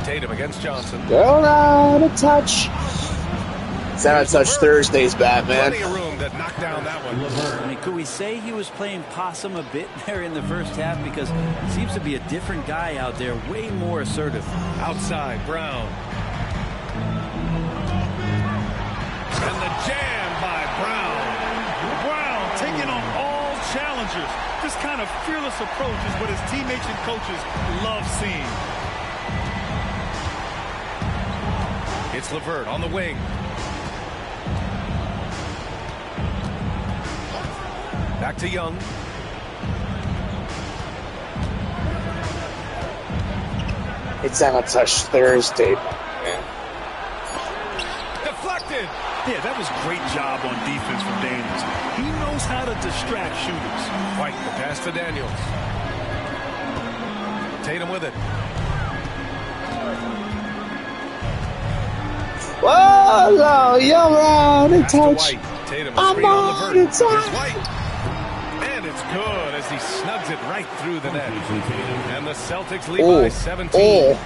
A: Tatum against Johnson.
F: Go out of touch. It's out of touch Thursdays, Batman.
A: Plenty of room to knock down that one.
B: I mean, could we say he was playing possum a bit there in the first half? Because he seems to be a different guy out there, way more assertive.
A: Outside, Brown. And the jam by Brown.
D: Brown taking on all challengers. This kind of fearless approach is what his teammates and coaches love seeing.
A: It's LeVert on the wing. Back to Young.
F: It's out of touch Thursday.
A: Deflected.
D: Yeah, that was great job on defense from Daniels. He knows how to distract shooters.
A: White, the pass to Daniels. Tatum with it.
F: Whoa, no, you're out of
A: Pass to
F: touch.
A: White. Tatum, a
F: I'm
A: screen on
F: on
A: LeVert.
F: inside.
A: Here's White. And it's good as he snugs it right through the net. And the Celtics lead by 17.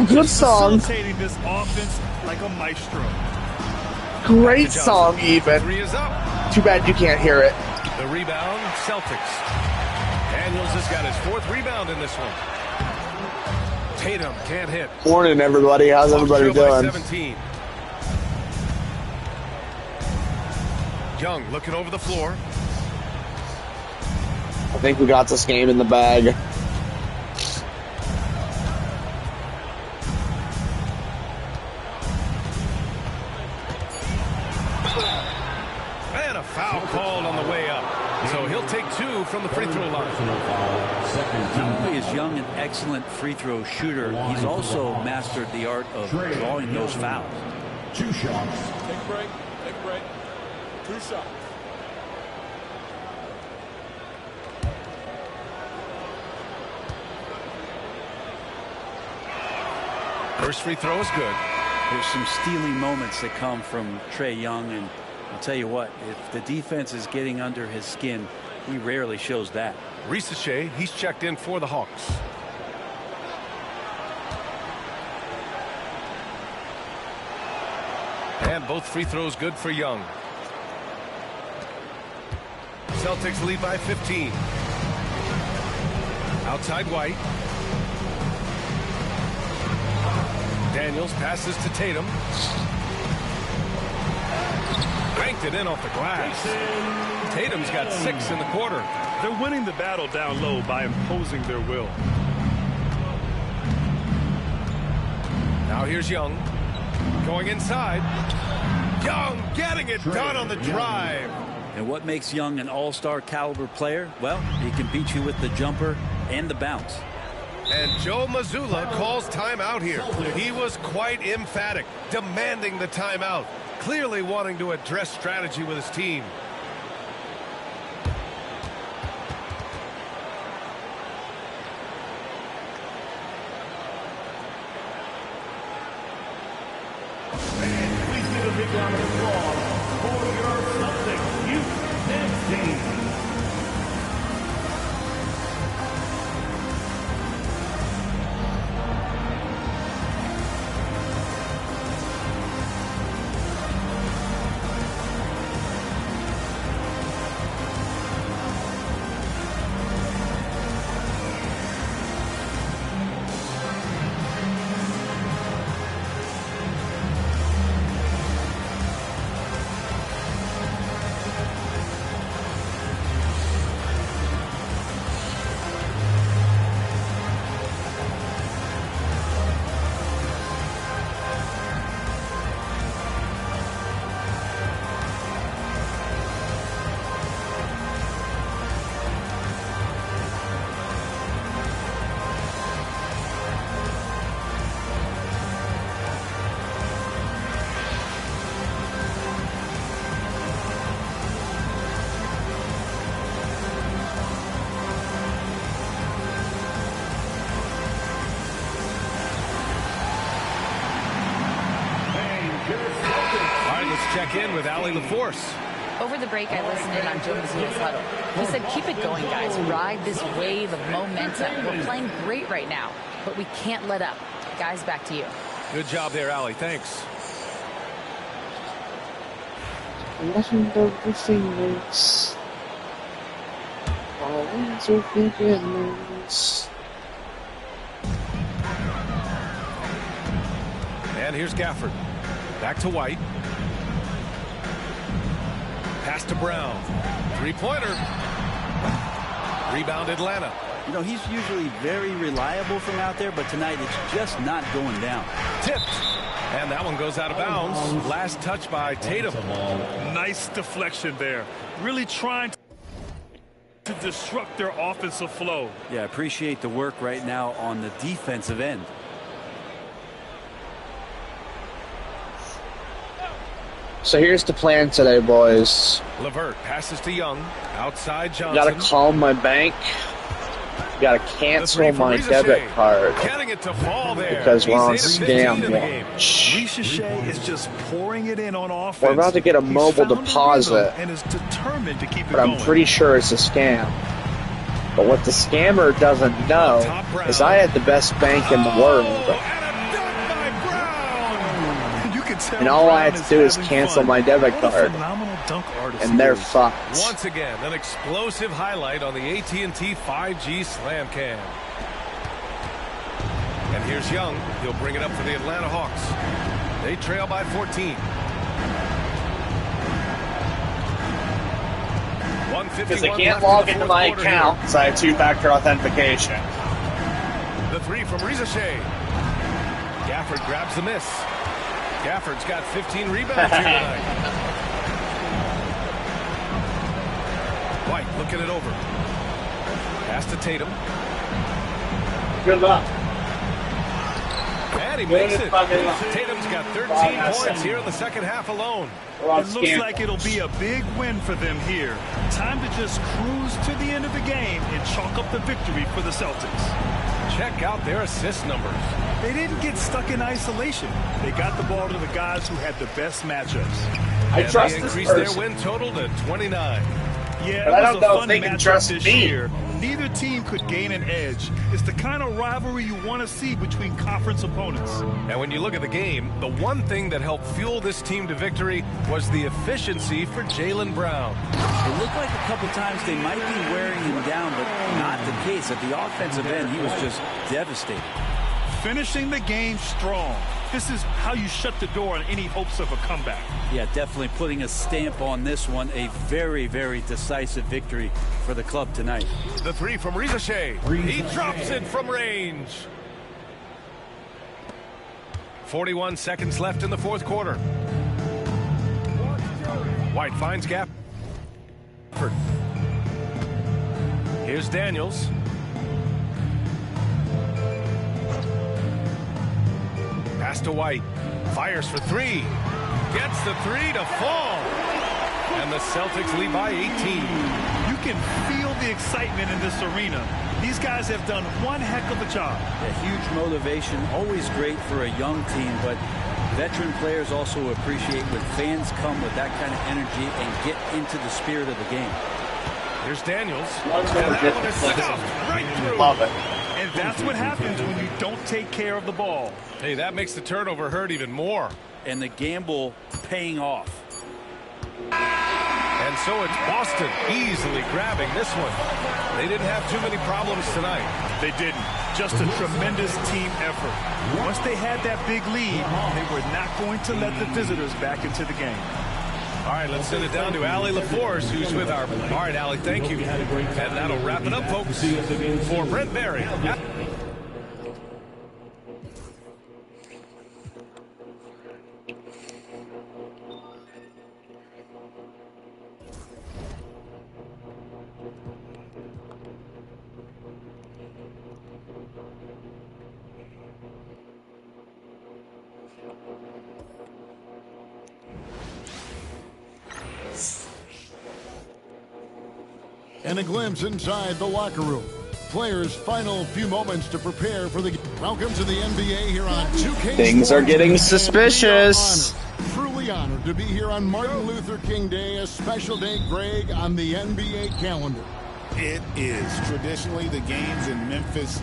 F: Good song.
D: Facilitating this offense like a maestro.
F: Great song, even. Too bad you can't hear it.
A: The rebound, Celtics. Daniels has got his 4th rebound in this one. Tatum can't hit.
F: Morning, everybody. How's everybody doing?
A: 17. Young looking over the floor.
F: I think we got this game in the bag.
A: And a foul called on the way up. So he'll take 2 from the free throw line.
B: Not only is Young an excellent free throw shooter, he's also mastered the art of drawing those fouls.
E: 2 shots.
L: Take a break. Take a break. 2 shots.
A: First free throw is good.
B: There's some steely moments that come from Trae Young, and I'll tell you what, if the defense is getting under his skin, he rarely shows that.
A: Risache, he's checked in for the Hawks. And both free throws good for Young. Celtics lead by 15. Outside White. Daniels passes to Tatum. Banked it in off the glass. Tatum's got 6 in the quarter.
D: They're winning the battle down low by imposing their will.
A: Now here's Young. Going inside. Young getting it done on the drive.
B: And what makes Young an all-star caliber player? Well, he can beat you with the jumper and the bounce.
A: And Joe Mazzulla calls timeout here. He was quite emphatic, demanding the timeout, clearly wanting to address strategy with his team.
E: Please give a big round of applause for your Celtics youth dance team.
A: Check in with Allie LaForce.
C: Over the break, I listened in on Joe Mazzulla's huddle. He said, keep it going, guys. Ride this wave of momentum. We're playing great right now, but we can't let up. Guys, back to you.
A: Good job there, Allie. Thanks.
F: Legend of the Fingers. Always with beginners.
A: And here's Gafford. Back to White. Pass to Brown. Three-pointer. Rebound Atlanta.
B: You know, he's usually very reliable from out there, but tonight it's just not going down.
A: Tipped. And that one goes out of bounds. Last touch by Tatum.
D: Nice deflection there. Really trying to disrupt their offensive flow.
B: Yeah, appreciate the work right now on the defensive end.
F: So here's the plan today, boys.
A: LeVert passes to Young. Outside Johnson.
F: Gotta call my bank. Gotta cancel my debit card.
A: Getting it to fall there.
F: Because we're on scam watch.
D: Risache is just pouring it in on offense.
F: We're about to get a mobile deposit.
D: And is determined to keep it
F: but I'm pretty sure it's a scam. But what the scammer doesn't know is I had the best bank in the world.
D: You can
F: and all I have to do is cancel my debit card, and they're fucked.
A: Once again, an explosive highlight on the AT&T 5G Slam Cam. And here's Young. He'll bring it up for the Atlanta Hawks. They trail by 14.
K: Because I can't log into my account because I have two-factor authentication.
A: The three from Rizashea. Gafford grabs the miss. Gafford's got 15 rebounds here tonight. White looking it over. Pass to Tatum.
K: Good luck.
A: And he makes it. Tatum's got 13 points here in the second half alone.
D: It looks like it'll be a big win for them here. Time to just cruise to the end of the game and chalk up the victory for the Celtics.
A: Check out their assist numbers.
D: They didn't get stuck in isolation. They got the ball to the guys who had the best matchups.
K: I trust
A: they
K: this
A: increased
K: person.
A: their win total to 29.
D: Yeah,
K: but I don't know if they can trust
D: this
K: me.
D: year. Neither team could gain an edge. It's the kind of rivalry you want to see between conference opponents.
A: And when you look at the game, the one thing that helped fuel this team to victory was the efficiency for Jaylen Brown.
B: It looked like a couple times they might be wearing him down, but not the case. At the offensive end, he was just devastating.
D: Finishing the game strong. This is how you shut the door on any hopes of a comeback.
B: Yeah, definitely putting a stamp on this one. A very, very decisive victory for the club tonight.
A: The three from Rizashea. He drops it from range. 41 seconds left in the fourth quarter. White finds Gafford. Here's Daniels. Pass to White. Fires for three. Gets the three to fall. And the Celtics lead by 18.
D: You can feel the excitement in this arena. These guys have done one heck of a job.
B: A huge motivation, always great for a young team, but veteran players also appreciate when fans come with that kind of energy and get into the spirit of the game.
A: Here's Daniels. And that one is stuffed right through.
K: Love it.
D: And that's what happens when you don't take care of the ball.
A: Hey, that makes the turnover hurt even more.
B: And the gamble paying off.
A: And so it's Boston easily grabbing this one. They didn't have too many problems tonight.
D: They didn't. Just a tremendous team effort. Once they had that big lead, they were not going to let the visitors back into the game.
A: All right, let's send it down to Allie LaForce, who's with our... All right, Allie, thank you. And that'll wrap it up, folks. For Brent Barry.
E: And a glimpse inside the locker room. Players' final few moments to prepare for the game. Welcome to the NBA here on 2K.
K: Things are getting suspicious.
E: Truly honored to be here on Martin Luther King Day, a special day, Greg, on the NBA calendar.
M: It is. Traditionally, the games in Memphis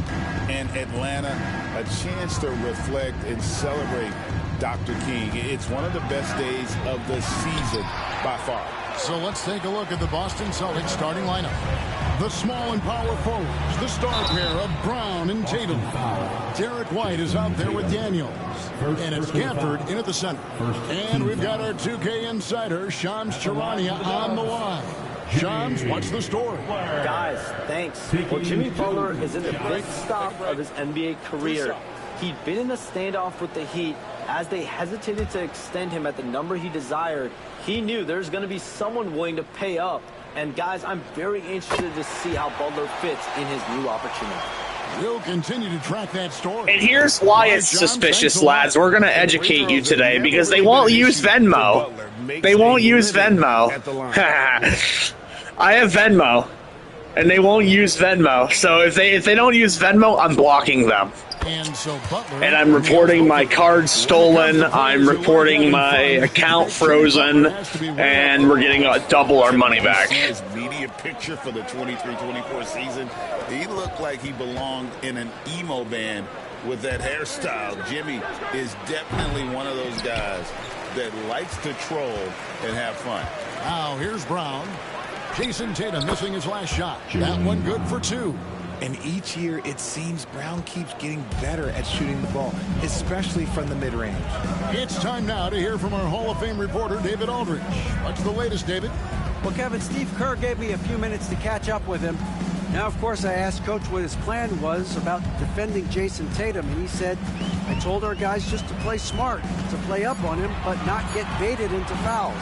M: and Atlanta, a chance to reflect and celebrate Dr. King. It's one of the best days of the season by far.
E: So let's take a look at the Boston Celtics starting lineup. The small and power forwards, the star pair of Brown and Tatum. Derek White is out there with Daniels. And it's Gafford in at the center. And we've got our 2K insider, Shams Charania, on the line. Shams, what's the story?
N: Guys, thanks. Well, Jimmy Butler is in the best stop of his NBA career. He'd been in a standoff with the Heat. As they hesitated to extend him at the number he desired, he knew there's going to be someone willing to pay up. And guys, I'm very interested to see how Butler fits in his new opportunity.
E: We'll continue to track that story.
K: And here's why it's suspicious, lads. We're going to educate you today because they won't use Venmo. They won't use Venmo. I have Venmo, and they won't use Venmo. So if they don't use Venmo, I'm blocking them. And I'm reporting my card stolen. I'm reporting my account frozen, and we're getting double our money back.
M: His media picture for the 23-24 season, he looked like he belonged in an emo band with that hairstyle. Jimmy is definitely one of those guys that likes to troll and have fun.
E: Now here's Brown. Jason Tatum missing his last shot. That one good for 2.
O: And each year, it seems Brown keeps getting better at shooting the ball, especially from the mid-range.
E: It's time now to hear from our Hall of Fame reporter, David Aldridge. What's the latest, David?
P: Well, Kevin, Steve Kerr gave me a few minutes to catch up with him. Now, of course, I asked Coach what his plan was about defending Jason Tatum, and he said, I told our guys just to play smart, to play up on him, but not get baited into fouls,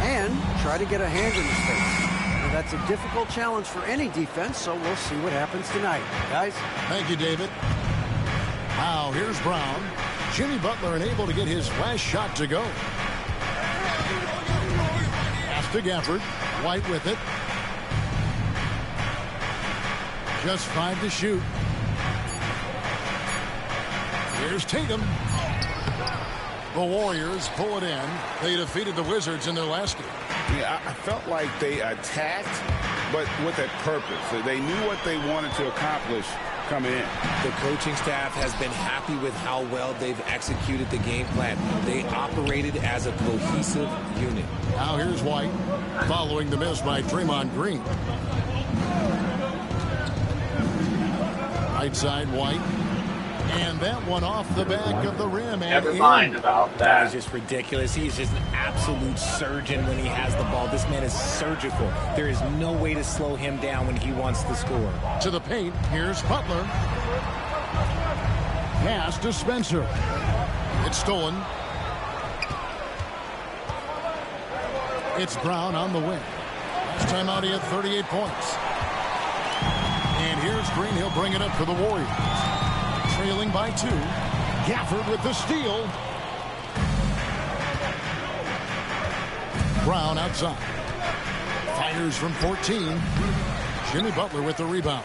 P: and try to get a hand in his face. That's a difficult challenge for any defense, so we'll see what happens tonight. Guys?
E: Thank you, David. Now, here's Brown. Jimmy Butler unable to get his last shot to go. Pass to Gafford. White with it. Just 5 to shoot. Here's Tatum. The Warriors pull it in. They defeated the Wizards in their last game.
M: Yeah, I felt like they attacked, but with a purpose. They knew what they wanted to accomplish coming in.
O: The coaching staff has been happy with how well they've executed the game plan. They operated as a cohesive unit.
E: Now here's White, following the miss by Draymond Green. Right side, White. And that one off the back of the rim.
K: Never mind about that.
O: That is just ridiculous. He is just an absolute surgeon when he has the ball. This man is surgical. There is no way to slow him down when he wants to score.
E: To the paint. Here's Butler. Pass to Spencer. It's stolen. It's Brown on the wing. Last time out, he had 38 points. And here's Green. He'll bring it up for the Warriors. Trailing by 2. Gafford with the steal. Brown outside. Fires from 14. Jimmy Butler with the rebound.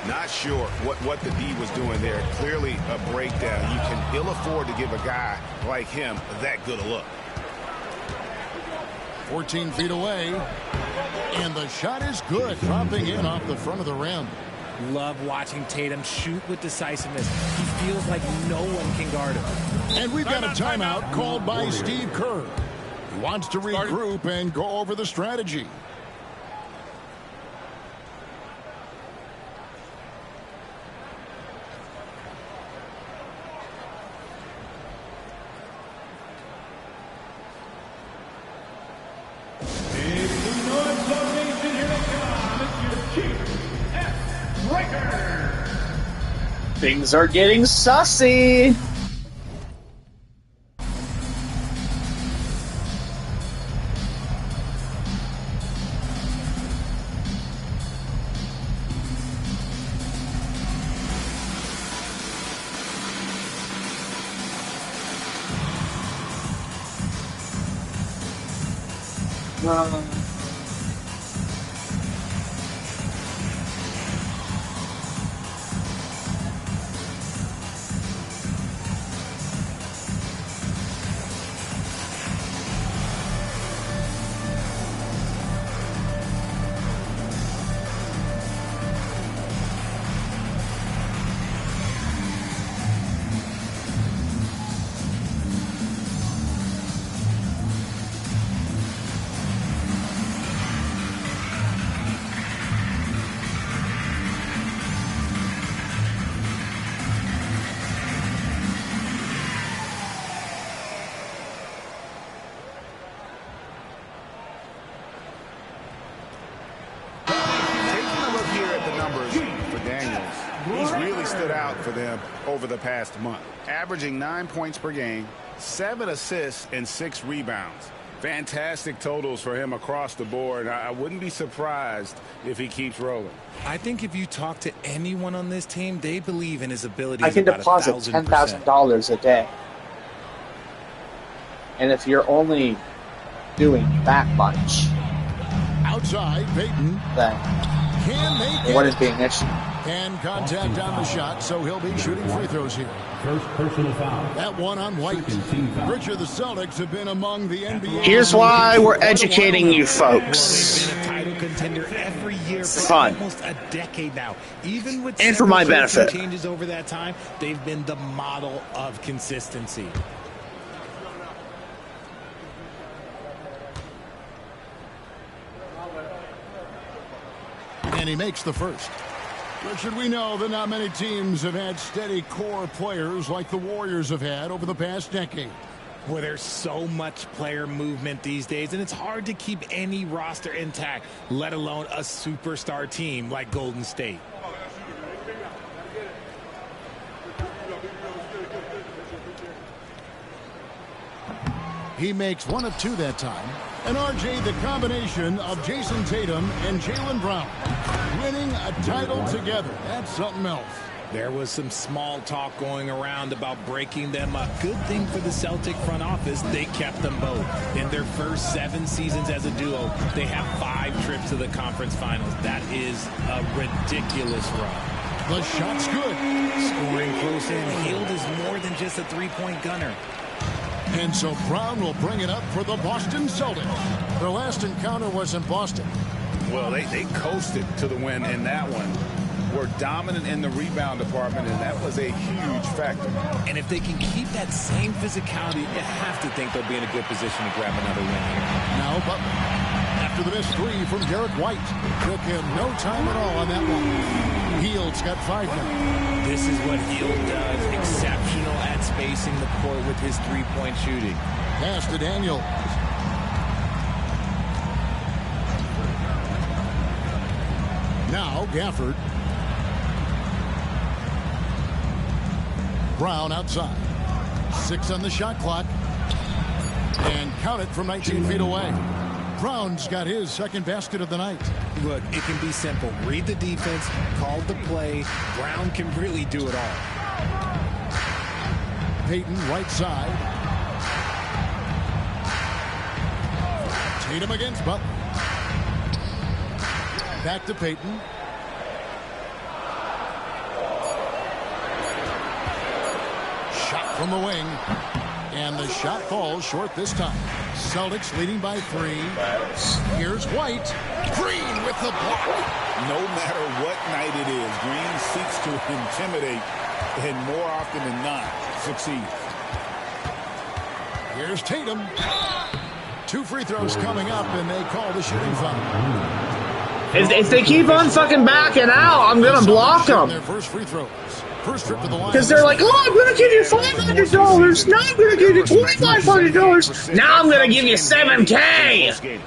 M: Not sure what the D was doing there. Clearly a breakdown. You can ill afford to give a guy like him that good a look.
E: 14 feet away. And the shot is good. Dropping in off the front of the rim.
O: Love watching Tatum shoot with decisiveness. He feels like no one can guard him.
E: And we've got a timeout called by Steve Kerr. He wants to regroup and go over the strategy.
K: Things are getting sussy.
M: For them over the past month, averaging 9 points per game, 7 assists and 6 rebounds. Fantastic totals for him across the board. I wouldn't be surprised if he keeps rolling.
O: I think if you talk to anyone on this team, they believe in his ability.
K: I can deposit $10,000 a day, and if you're only doing that much,
E: outside Peyton,
K: then
E: can they
K: what is being issued?
E: And contact on the shot, so he'll be shooting free throws here.
Q: First personal foul.
E: That one on White. Richard, the Celtics have been among the NBA.
K: Here's why we're educating you folks.
O: They've been a title contender every year for
K: fun.
O: almost a decade now. Even with
K: and for my benefit.
O: Changes over that time, they've been the model of consistency.
E: And he makes the first. Richard, we know that not many teams have had steady core players like the Warriors have had over the past decade.
O: Where there's so much player movement these days, and it's hard to keep any roster intact, let alone a superstar team like Golden State.
E: He makes 1 of 2 that time. And RJ, the combination of Jayson Tatum and Jaylen Brown winning a title together. That's something else.
O: There was some small talk going around about breaking them up. Good thing for the Celtic front office, they kept them both. In their first 7 seasons as a duo, they have 5 trips to the conference finals. That is a ridiculous run.
E: The shot's good.
O: Scoring close in. Hield is more than just a three-point gunner.
E: And so Brown will bring it up for the Boston Celtics. Their last encounter was in Boston.
M: Well, they coasted to the win in that one. Were dominant in the rebound department, and that was a huge factor.
O: And if they can keep that same physicality, you have to think they'll be in a good position to grab another win here.
E: Now Butler, after the missed 3 from Derek White. Took him no time at all on that one. Hield's got 5 now.
O: This is what Hield does. Exceptional at spacing the court with his three-point shooting.
E: Pass to Daniels. Now Gafford. Brown outside. 6 on the shot clock. And count it from 19 feet away. Brown's got his second basket of the night.
O: Look, it can be simple. Read the defense, call the play. Brown can really do it all.
E: Payton right side. Tatum against Butler. Back to Payton. Shot from the wing. And the shot falls short this time. Celtics leading by 3. Here's White. Green with the block.
M: No matter what night it is, Green seeks to intimidate and more often than not succeed.
E: Here's Tatum. 2 free throws coming up, and they call the shooting foul.
K: If they keep on fucking backing out, I'm going to block them.
E: Their first free throws. First trip to the line.
K: Because they're like, oh, I'm going to give you $500. Now I'm going to give you $2,500. Now I'm going to give you $7K.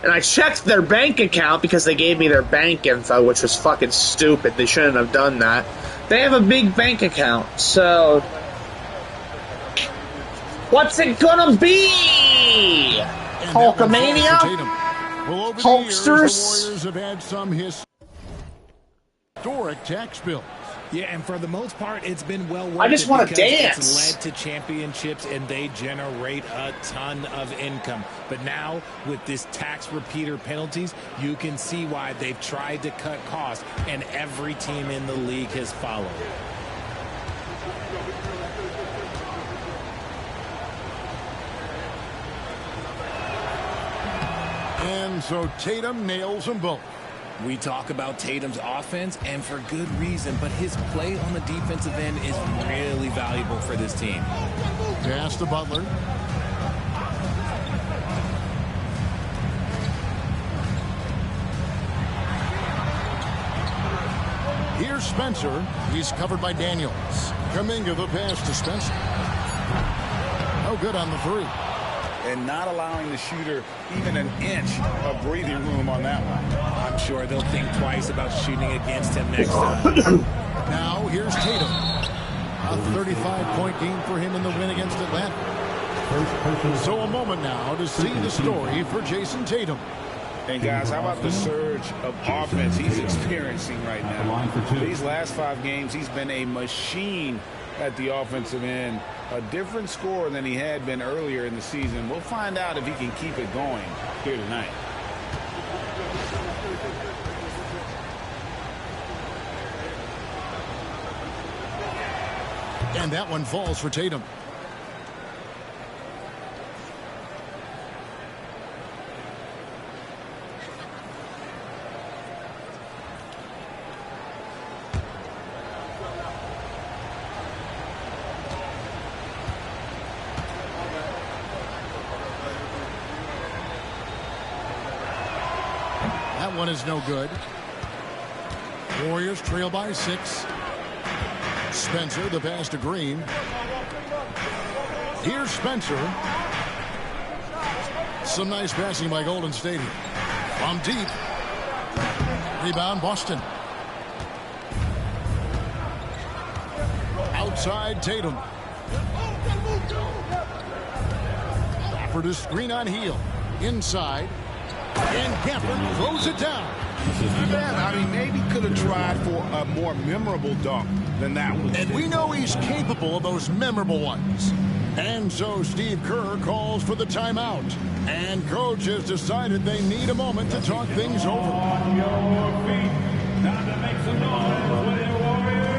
K: And I checked their bank account because they gave me their bank info, which was fucking stupid. They shouldn't have done that. They have a big bank account, so... What's it gonna be? Hulkamania? Hulksters?
E: The Warriors have had some historic tax bills.
O: Yeah, and for the most part, it's been well worth
K: I just want to dance.
O: It's led to championships, and they generate a ton of income. But now, with this tax repeater penalties, you can see why they've tried to cut costs, and every team in the league has followed.
E: And so Tatum nails them both.
O: We talk about Tatum's offense, and for good reason, but his play on the defensive end is really valuable for this team.
E: Pass to Butler. Here's Spencer. He's covered by Daniels. Kuminga the pass to Spencer. No good on the 3.
M: And not allowing the shooter even an inch of breathing room on that one.
O: I'm sure they'll think twice about shooting against him next time.
E: Now here's Tatum. A 35-point game for him in the win against Atlanta. So a moment now to see the story for Jayson Tatum.
M: And guys, how about the surge of offense he's experiencing right now? These last 5 games, he's been a machine at the offensive end. A different score than he had been earlier in the season. We'll find out if he can keep it going here tonight.
E: And that one falls for Tatum. That one is no good. Warriors trail by 6. Spencer, the pass to Green. Here's Spencer. Some nice passing by Golden State. From deep. Rebound, Boston. Outside, Tatum. Stafford is screen on heel. Inside. And Gafford throws it down.
M: I mean, maybe could have tried for a more memorable dunk than that one.
E: And we know he's capable of those memorable ones. And so Steve Kerr calls for the timeout. And coach has decided they need a moment to talk things over.
Q: On your feet. Time to make some noise for the Warriors.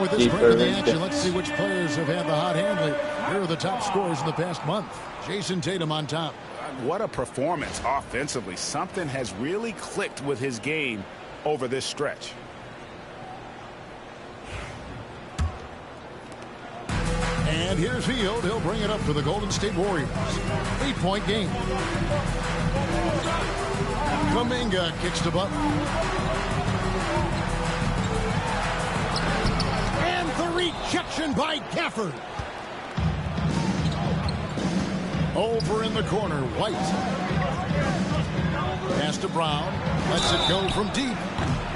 E: With this break of the action, let's see which players have had the hot hand lately. Here are the top scorers in the past month. Jason Tatum on top.
M: What a performance offensively. Something has really clicked with his game over this stretch.
E: And here's Hield. He'll bring it up for the Golden State Warriors. 8-point game. Kuminga kicks to Butler. Rejection by Gafford. Over in the corner, White. Pass to Brown. Lets it go from deep.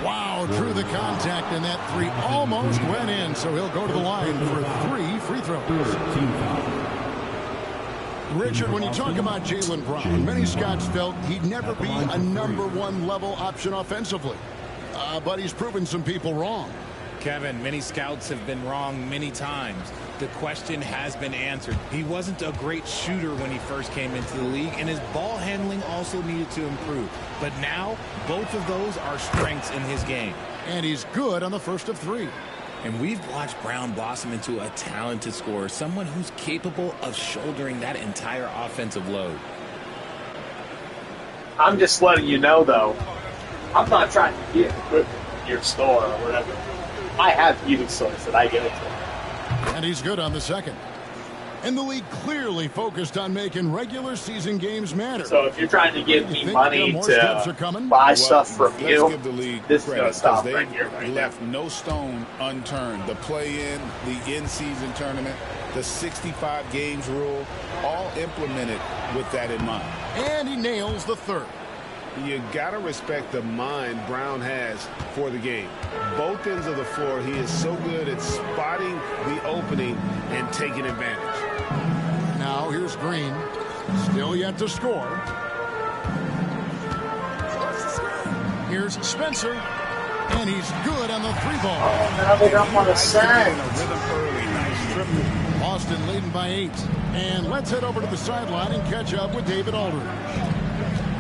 E: Wow, drew the contact, and that three almost went in, so he'll go to the line for 3 free throws. Richard, when you talk about Jaylen Brown, many scouts felt he'd never be a #1 level option offensively. But he's proven some people wrong.
O: Kevin, many scouts have been wrong many times. The question has been answered. He wasn't a great shooter when he first came into the league, and his ball handling also needed to improve. But now, both of those are strengths in his game.
E: And he's good on the first of 3.
O: And we've watched Brown blossom into a talented scorer, someone who's capable of shouldering that entire offensive load.
K: I'm just letting you know, though, I'm not trying to get equipment in your store or whatever. I have heating source that I get it to.
E: And he's good on the second. And the league clearly focused on making regular season games matter.
K: So if you're trying to give me money to buy stuff from you,
M: let's give the league
K: this is going to stop
M: they
K: right here. Right
M: left no stone unturned. The play-in, the in-season tournament, the 65 games rule, all implemented with that in mind.
E: And he nails the third.
R: You got to respect the mind Brown has for the game. Both ends of the floor, he is so good at spotting the opening and taking advantage.
E: Now here's Green. Still yet to score. Here's Spencer. And he's good on the 3-ball.
K: Oh, now they don't want to send.
E: Boston leading by 8. And let's head over to the sideline and catch up with David Aldridge.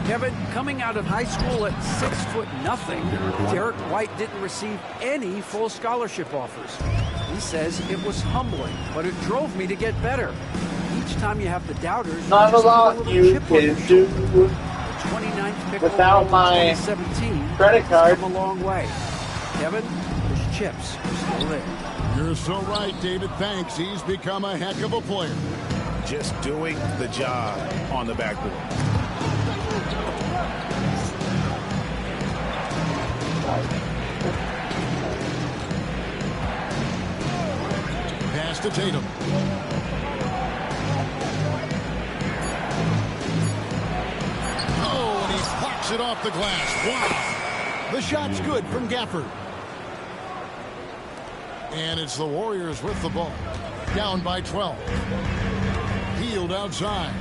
P: Kevin, coming out of high school at 6'0", Derek White didn't receive any full scholarship offers. He says it was humbling, but it drove me to get better. Each time you have the doubters,
K: not a lot you can do.
P: 29th pick
K: without my
P: 2017
K: credit card.
P: Come a long way. Kevin, those chips are still there.
E: You're so right, David. Thanks. He's become a heck of a player.
M: Just doing the job on the backboard.
E: Pass to Tatum. Oh, and he blocks it off the glass. Wow. The shot's good from Gafford. And it's the Warriors with the ball. Down by 12. Hield outside.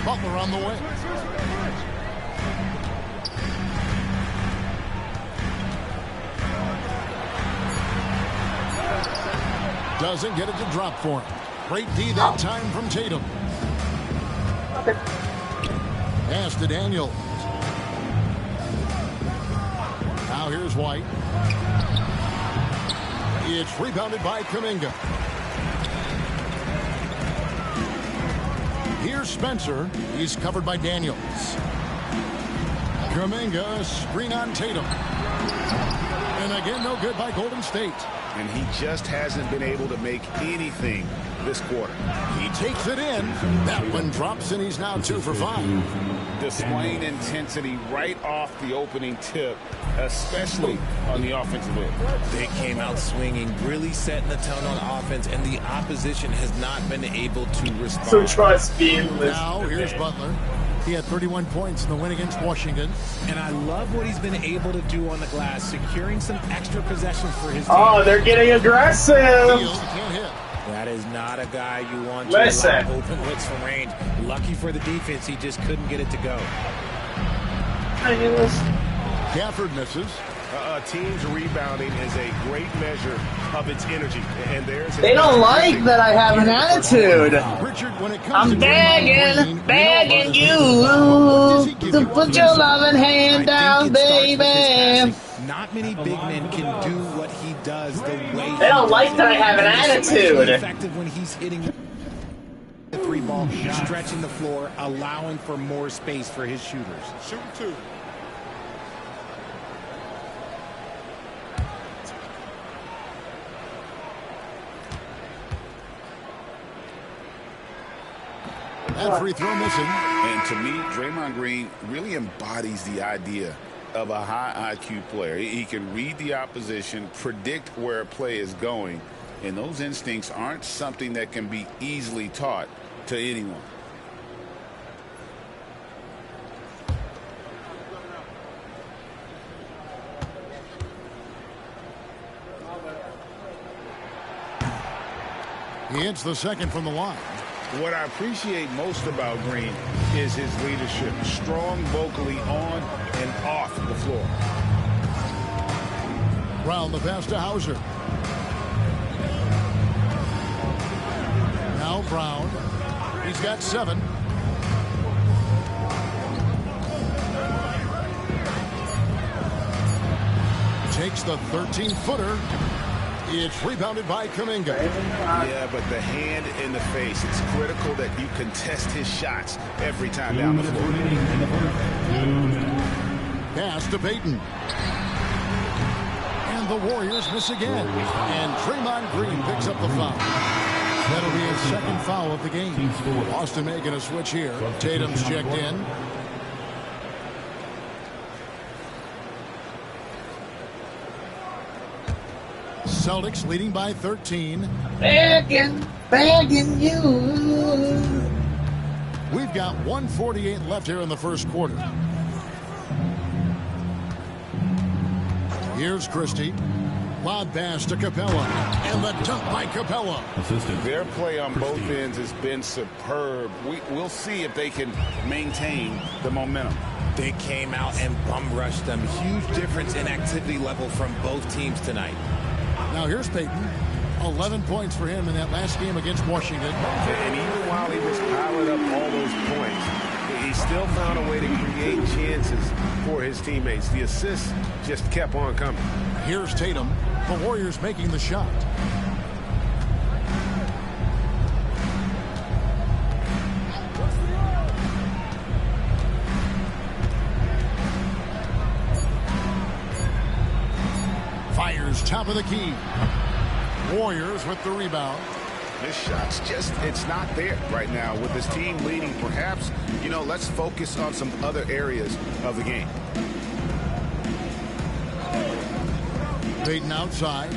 E: Butler on the way. Doesn't get it to drop for him. Great D that time from Tatum. Pass to Daniels. Now here's White. It's rebounded by Kuminga. Here's Spencer. He's covered by Daniels. Kuminga, screen on Tatum. And again, no good by Golden State.
R: And he just hasn't been able to make anything this quarter.
E: He takes it in. That one drops, and he's now 2 for 5.
M: Displaying intensity right off the opening tip, especially on the offensive end.
O: They came out swinging, really setting the tone on offense, and the opposition has not been able to respond.
K: So trust me.
E: Now here's Butler. He had 31 points in the win against Washington.
O: And I love what he's been able to do on the glass, securing some extra possessions for his team.
K: Oh, they're getting aggressive.
E: Can't hit.
O: That is not a guy you want
K: Listen.
O: to allow open looks from range. Lucky for the defense, he just couldn't get it to go.
E: Gafford misses.
R: Team's rebounding is a great measure of its energy. And
K: they don't like that I have an attitude.
E: Richard, when it comes
K: I'm begging you to put your loving hand down, baby.
O: Not many big men can do what he does the way
K: they don't like that I have an attitude.
O: Effective when he's hitting the 3 ball, stretching the floor, allowing for more space for his shooters.
L: Shoot 2.
E: That free throw missing.
M: And to me, Draymond Green really embodies the idea of a high IQ player. He can read the opposition, predict where a play is going, and those instincts aren't something that can be easily taught to anyone.
E: He hits the second from the line.
M: What I appreciate most about Green is his leadership. Strong vocally on and off the floor.
E: Brown the pass to Hauser. Now Brown. He's got 7. Takes the 13-footer. It's rebounded by Kuminga.
M: Yeah, but the hand in the face. It's critical that you contest his shots every time down the floor.
E: Pass to Payton. And the Warriors miss again. And Draymond Green picks up the foul. That'll be his second foul of the game. Boston making a switch here. Tatum's checked in. Celtics leading by 13.
K: Begging you.
E: We've got 1:48 left here in the first quarter. Here's Christie. Lob pass to Capella. And the dunk by Capella.
M: Their play on both ends has been superb. We'll see if they can maintain the momentum.
O: They came out and bum rushed them. Huge difference in activity level from both teams tonight.
E: Now here's Payton. 11 points for him in that last game against Washington.
R: And even while he was piling up all those points, he still found a way to create chances for his teammates. The assists just kept on coming.
E: Here's Tatum. The Warriors making the shot. Fires top of the key. Warriors with the rebound.
M: This shot's just, it's not there right now with this team leading. Perhaps, you know, let's focus on some other areas of the game.
E: Payton outside.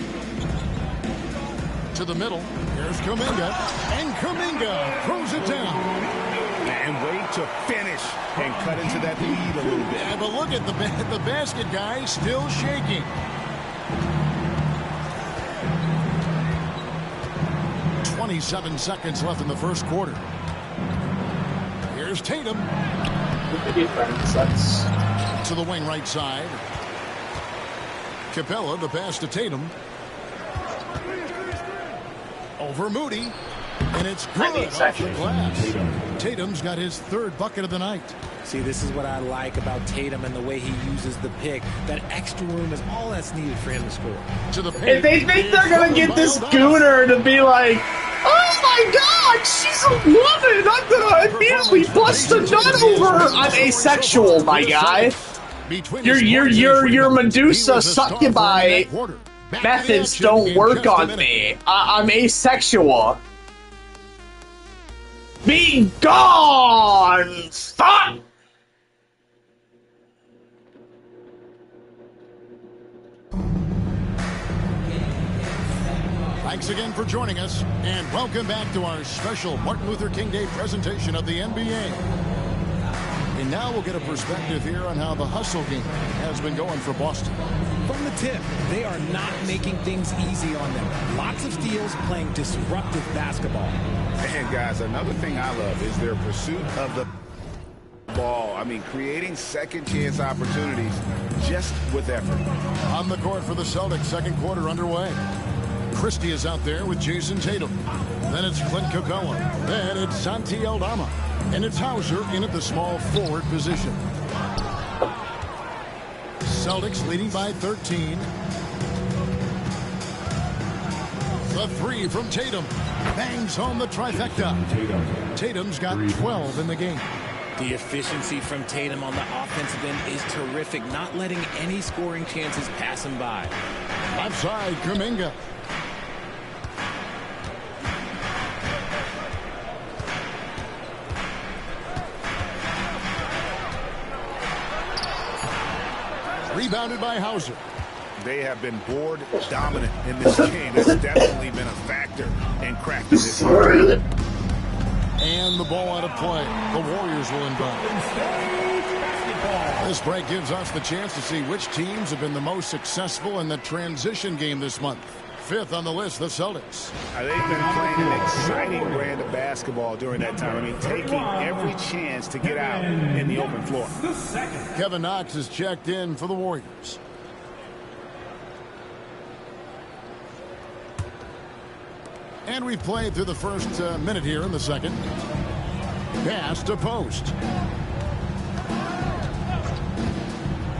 E: To the middle. Here's Kuminga. And Kuminga throws it down.
M: And wait to finish and cut into that lead a little bit.
E: Yeah, but look at the basket guy still shaking. 27 seconds left in the first quarter. Here's Tatum. To the wing right side. Capella, the pass to Tatum. Over Moody. And it's good off the glass. Tatum's got his third bucket of the night.
O: See, this is what I like about Tatum and the way he uses the pick. That extra room is all that's needed for him to score.
E: To the
K: if they think they're going to get this gooner to be like, oh my God, she's a woman, I'm going to immediately bust a nut over. I'm asexual, my guy. Your Medusa succubi methods don't work on me. I'm asexual. Be gone! Stop!
E: Thanks again for joining us, and welcome back to our special Martin Luther King Day presentation of the NBA. And now we'll get a perspective here on how the hustle game has been going for Boston.
O: From the tip, they are not making things easy on them. Lots of steals, playing disruptive basketball.
M: And guys, another thing I love is their pursuit of the ball. I mean, creating second chance opportunities just with effort.
E: On the court for the Celtics, second quarter underway. Christie is out there with Jason Tatum. Then it's Clint Capella. Then it's Santi Aldama. And it's Hauser in at the small forward position. Celtics leading by 13. The three from Tatum. Bangs home the trifecta. Tatum's got 12 in the game.
O: The efficiency from Tatum on the offensive end is terrific, not letting any scoring chances pass him by.
E: Left side, Kuminga. Rebounded by Hauser.
M: They have been board dominant in this game. That's definitely been a factor in cracking this game.
E: And the ball out of play. The Warriors will inbound. This break gives us the chance to see which teams have been the most successful in the transition game this month. Fifth on the list, the Celtics.
M: They've been playing an exciting brand of basketball during that time. I mean, taking every chance to get out in the open floor.
E: Kevin Knox is checked in for the Warriors. And we've played through the first minute here in the second. Pass to Post.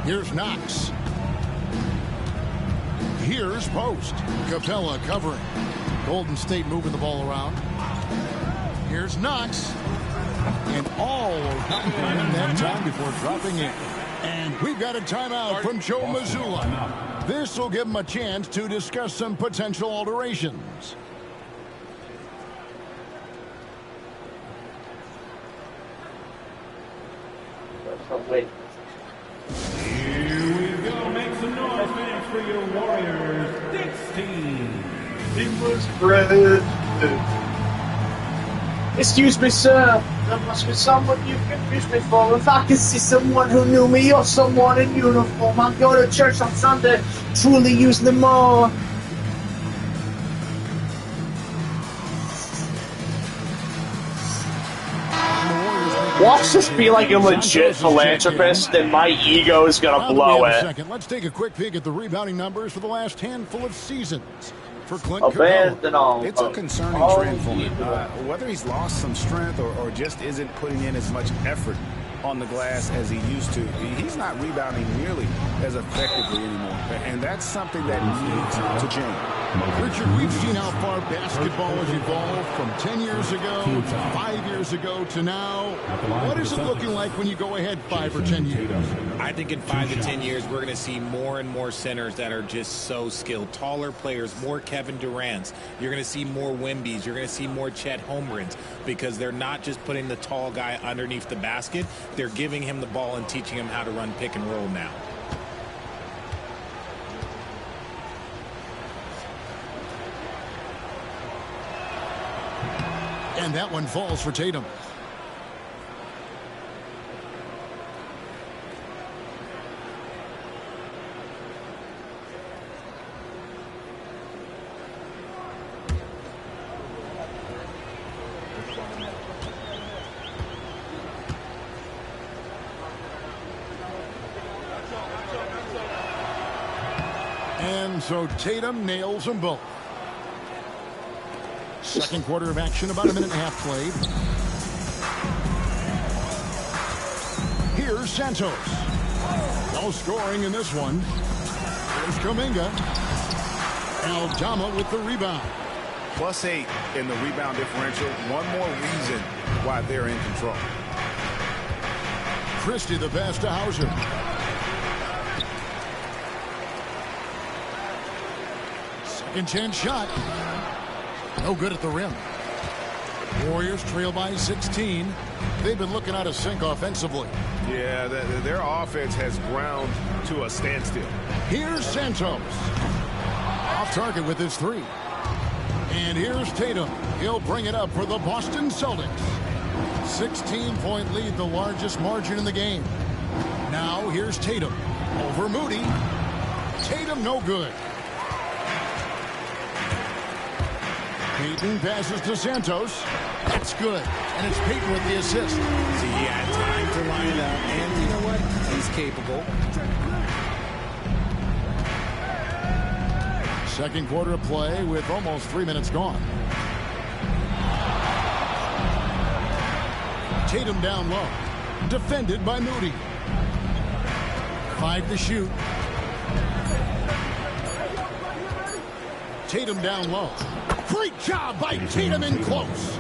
E: Here's Knox. Here's Post. Capella covering. Golden State moving the ball around. Here's Knox. And all around him that time before dropping in. And we've got a timeout from Joe Mazzulla. This will give him a chance to discuss some potential alterations.
Q: Here we go. Make some noise, fans, for your Warriors. 16.
K: It was bread. Excuse me, sir. There must be someone you can use me for. If I could see someone who knew me or someone in uniform, I'd go to church on Sunday, truly use them more. Watch this be like a legit philanthropist, then my ego is going to blow it.
E: Let's take a quick peek at the rebounding numbers for the last handful of seasons. For Clint Capella.
M: It's a concerning trend for him. Whether he's lost some strength or just isn't putting in as much effort on the glass as he used to, he's not rebounding nearly as effectively anymore. And that's something that needs to change.
E: Richard, we've seen how far basketball has evolved from 10 years ago, to 5 years ago, to now. What is it looking like when you go ahead 5 or 10 years?
O: I think in 5 to 10 years, we're going to see more and more centers that are just so skilled. Taller players, more Kevin Durant's. You're going to see more Wembys. You're going to see more Chet Holmgrens, because they're not just putting the tall guy underneath the basket. They're giving him the ball and teaching him how to run pick and roll now.
E: And that one falls for Tatum. And so Tatum nails them both. Second quarter of action, about a minute and a half played. Here's Santos. No scoring in this one. Here's Kuminga. Aldama with the rebound.
R: +8 in the rebound differential. One more reason why they're in control.
E: Christie the pass to Hauser. Second chance shot. No good at the rim. Warriors trail by 16. They've been looking out of sync offensively.
R: Yeah, their offense has ground to a standstill.
E: Here's Santos. Off target with his three. And here's Tatum. He'll bring it up for the Boston Celtics. 16-point lead, the largest margin in the game. Now here's Tatum. Over Moody. Tatum no good. Payton passes to Santos. That's good. And it's Payton with the assist.
O: So he had time to line up, and you know what? He's capable.
E: Second quarter of play with almost 3 minutes gone. Tatum down low. Defended by Moody. 5 to shoot. Tatum down low. Great job by Tatum in close.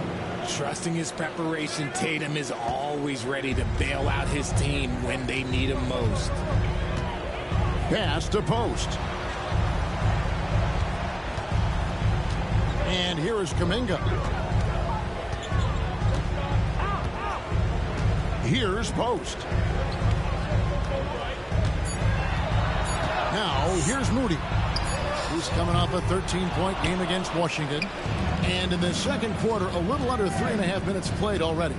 O: Trusting his preparation, Tatum is always ready to bail out his team when they need him most.
E: Pass to post. And here is Kuminga. Here's post. Now here's Moody, who's coming off a 13-point game against Washington. And in the second quarter, a little under 3.5 minutes played already.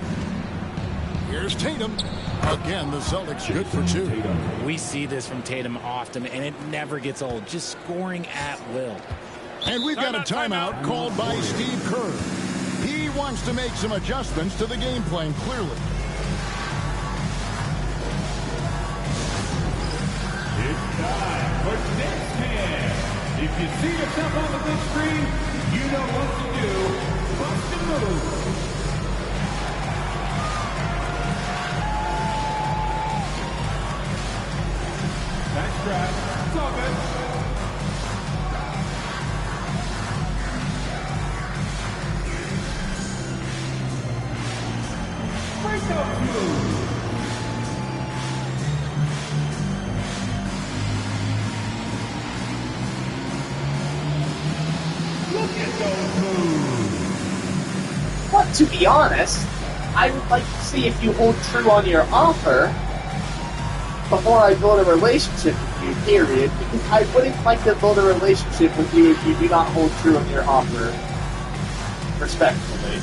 E: Here's Tatum. Again, the Celtics good for 2.
O: We see this from Tatum often, and it never gets old. Just scoring at will.
E: And we've got a timeout called by Steve Kerr. He wants to make some adjustments to the game plan, clearly.
Q: It's time for next man. If you see yourself on the big screen, you know what to do. Bust and move. Nice try. It's all good. Breakout move.
K: But to be honest, I would like to see if you hold true on your offer before I build a relationship with you, period. Because I wouldn't like to build a relationship with you if you do not hold true on your offer respectfully.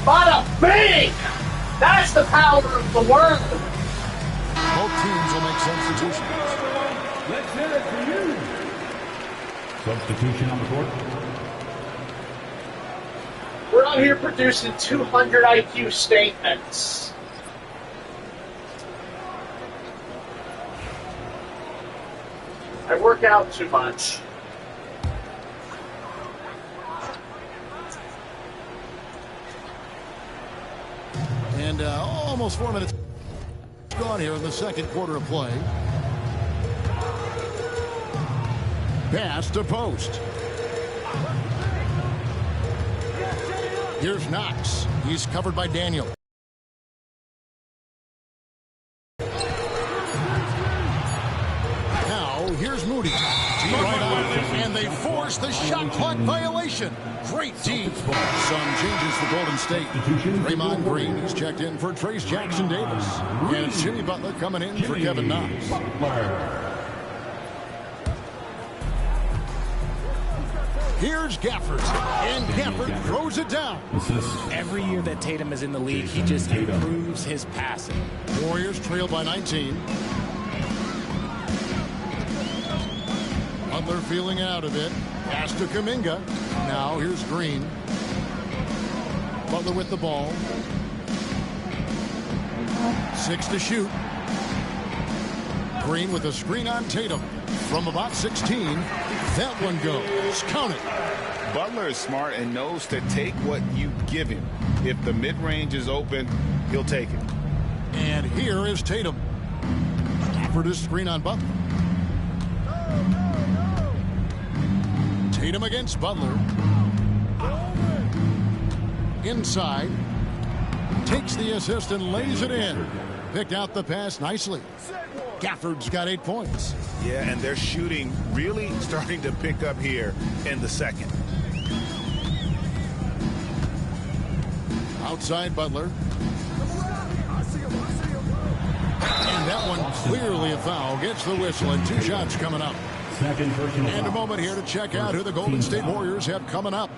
K: Bada bing! That's the power of the word.
E: Both teams will make substitutions.
Q: Let's hear it for you. Substitution on the court.
K: We're out here producing 200 IQ statements. I work out too much.
E: And almost 4 minutes gone here in the second quarter of play. Pass to Post. Here's Knox. He's covered by Daniel. Now, here's Moody. Right on, and they force the shot clock violation. Great team. Some changes for Golden State. Draymond Green is checked in for Trace Jackson Davis. And it's Jimmy Butler coming in for Kevin Knox. Here's Gafford, and Gafford throws it down.
O: Every year that Tatum is in the league, he just improves his passing.
E: Warriors trail by 19. Butler feeling out of it. Pass to Kuminga. Now here's Green. Butler with the ball. 6 to shoot. Green with a screen on Tatum. From about 16, that one goes. Count it.
R: Butler is smart and knows to take what you give him. If the mid-range is open, he'll take it.
E: And here is Tatum. For this screen on Butler. Tatum against Butler. Inside. Takes the assist and lays it in. Picked out the pass nicely. Gafford's got 8 points.
R: Yeah, and their shooting really starting to pick up here in the second.
E: Outside Butler. And that one clearly a foul. Gets the whistle and 2 shots coming up. And a moment here to check out who the Golden State Warriors have coming up.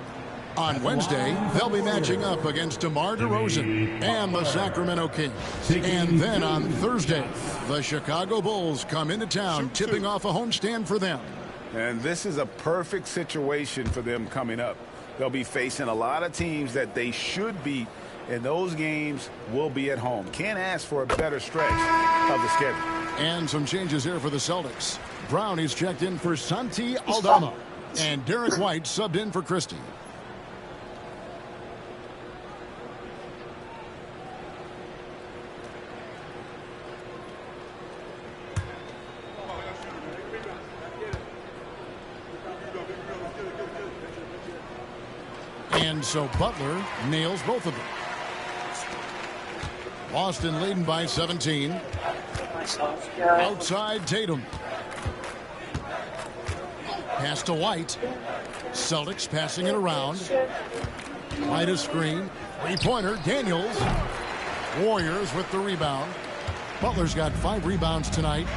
E: On Wednesday, they'll be matching up against DeMar DeRozan and the Sacramento Kings. And then on Thursday, the Chicago Bulls come into town, tipping off a homestand for them.
R: And this is a perfect situation for them coming up. They'll be facing a lot of teams that they should beat, and those games will be at home. Can't ask for a better stretch of the schedule.
E: And some changes here for the Celtics. Brown is checked in for Santi Aldama. And Derek White subbed in for Christie. And so Butler nails both of them. Boston leading by 17. Outside Tatum. Pass to White. Celtics passing it around. White a screen. 3-pointer. Daniels. Warriors with the rebound. Butler's got 5 rebounds tonight.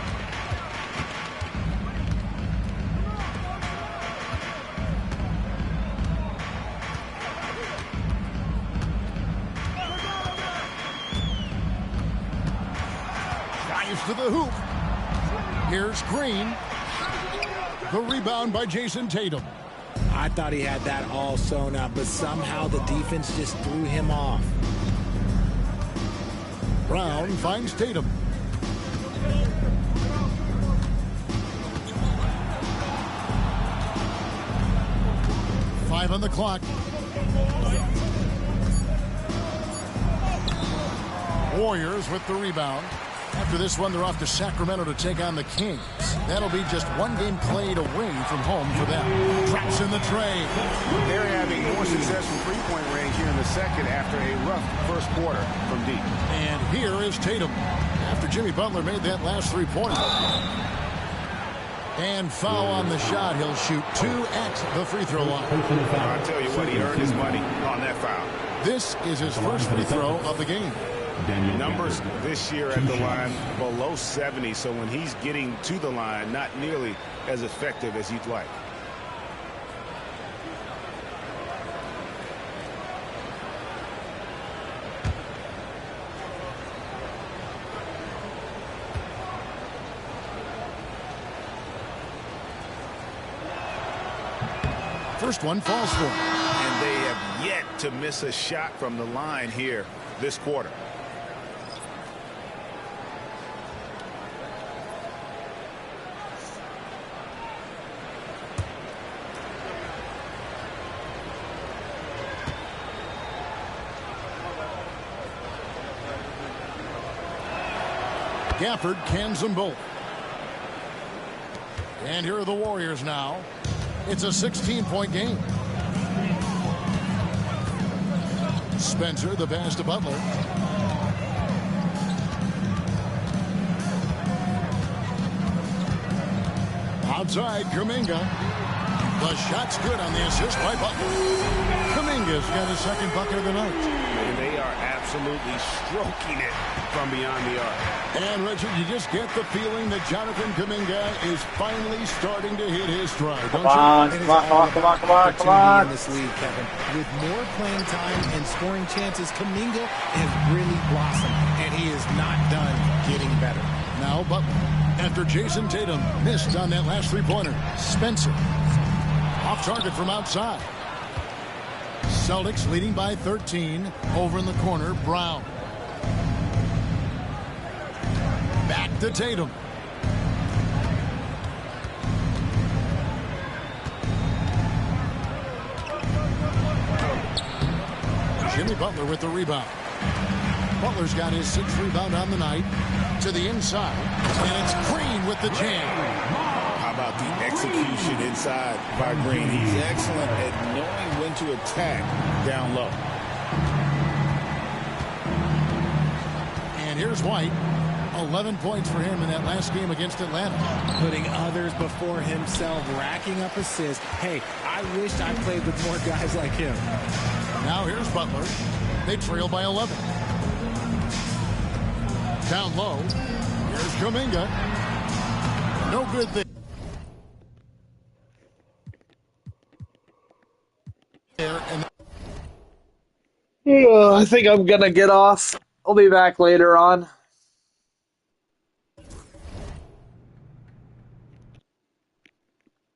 E: To the hoop. Here's Green. The rebound by Jason Tatum.
O: I thought he had that all sewn up, but somehow the defense just threw him off.
E: Brown finds Tatum. Five on the clock. Warriors with the rebound. After this one, they're off to Sacramento to take on the Kings. That'll be just 1 game played away from home for them. Traps in the tray.
R: They're having more success from three-point range here in the second after a rough first quarter from deep.
E: And here is Tatum. After Jimmy Butler made that last 3-pointer. And foul on the shot. He'll shoot 2 at the free throw line.
R: I'll tell you what, he earned his money on that foul.
E: This is his first free throw of the game.
R: Numbers this year at the line below 70, so when he's getting to the line, not nearly as effective as you'd like.
E: First one falls for him.
R: And they have yet to miss a shot from the line here this quarter.
E: Gafford cans them both. And here are the Warriors now. It's a 16-point game. Spencer, the pass to Butler. Outside, Kuminga. The shot's good on the assist by Butler. Kuminga's got his second bucket of the night.
R: And they are absolutely stroking it from beyond the arc.
E: And, Richard, you just get the feeling that Jonathan Kuminga is finally starting to hit his stride, don't you?
O: Come on. In this league, Kevin. With more playing time and scoring chances, Kuminga has really blossomed, and he is not done getting better.
E: Now Butler, after Jason Tatum missed on that last three-pointer. Spencer, off target from outside. Celtics leading by 13. Over in the corner, Brown. Back to Tatum. Jimmy Butler with the rebound. Butler's got his 6th rebound on the night. To the inside. And it's Green with the jam.
R: How about the execution inside by Green? He's excellent at knowing when to attack down low.
E: And here's White. 11 points for him in that last game against Atlanta.
O: Putting others before himself, racking up assists. Hey, I wished I played with more guys like him.
E: Now here's Butler. They trail by 11. Down low. Here's Kuminga. No good there.
K: I think I'm going to get off. I'll be back later on.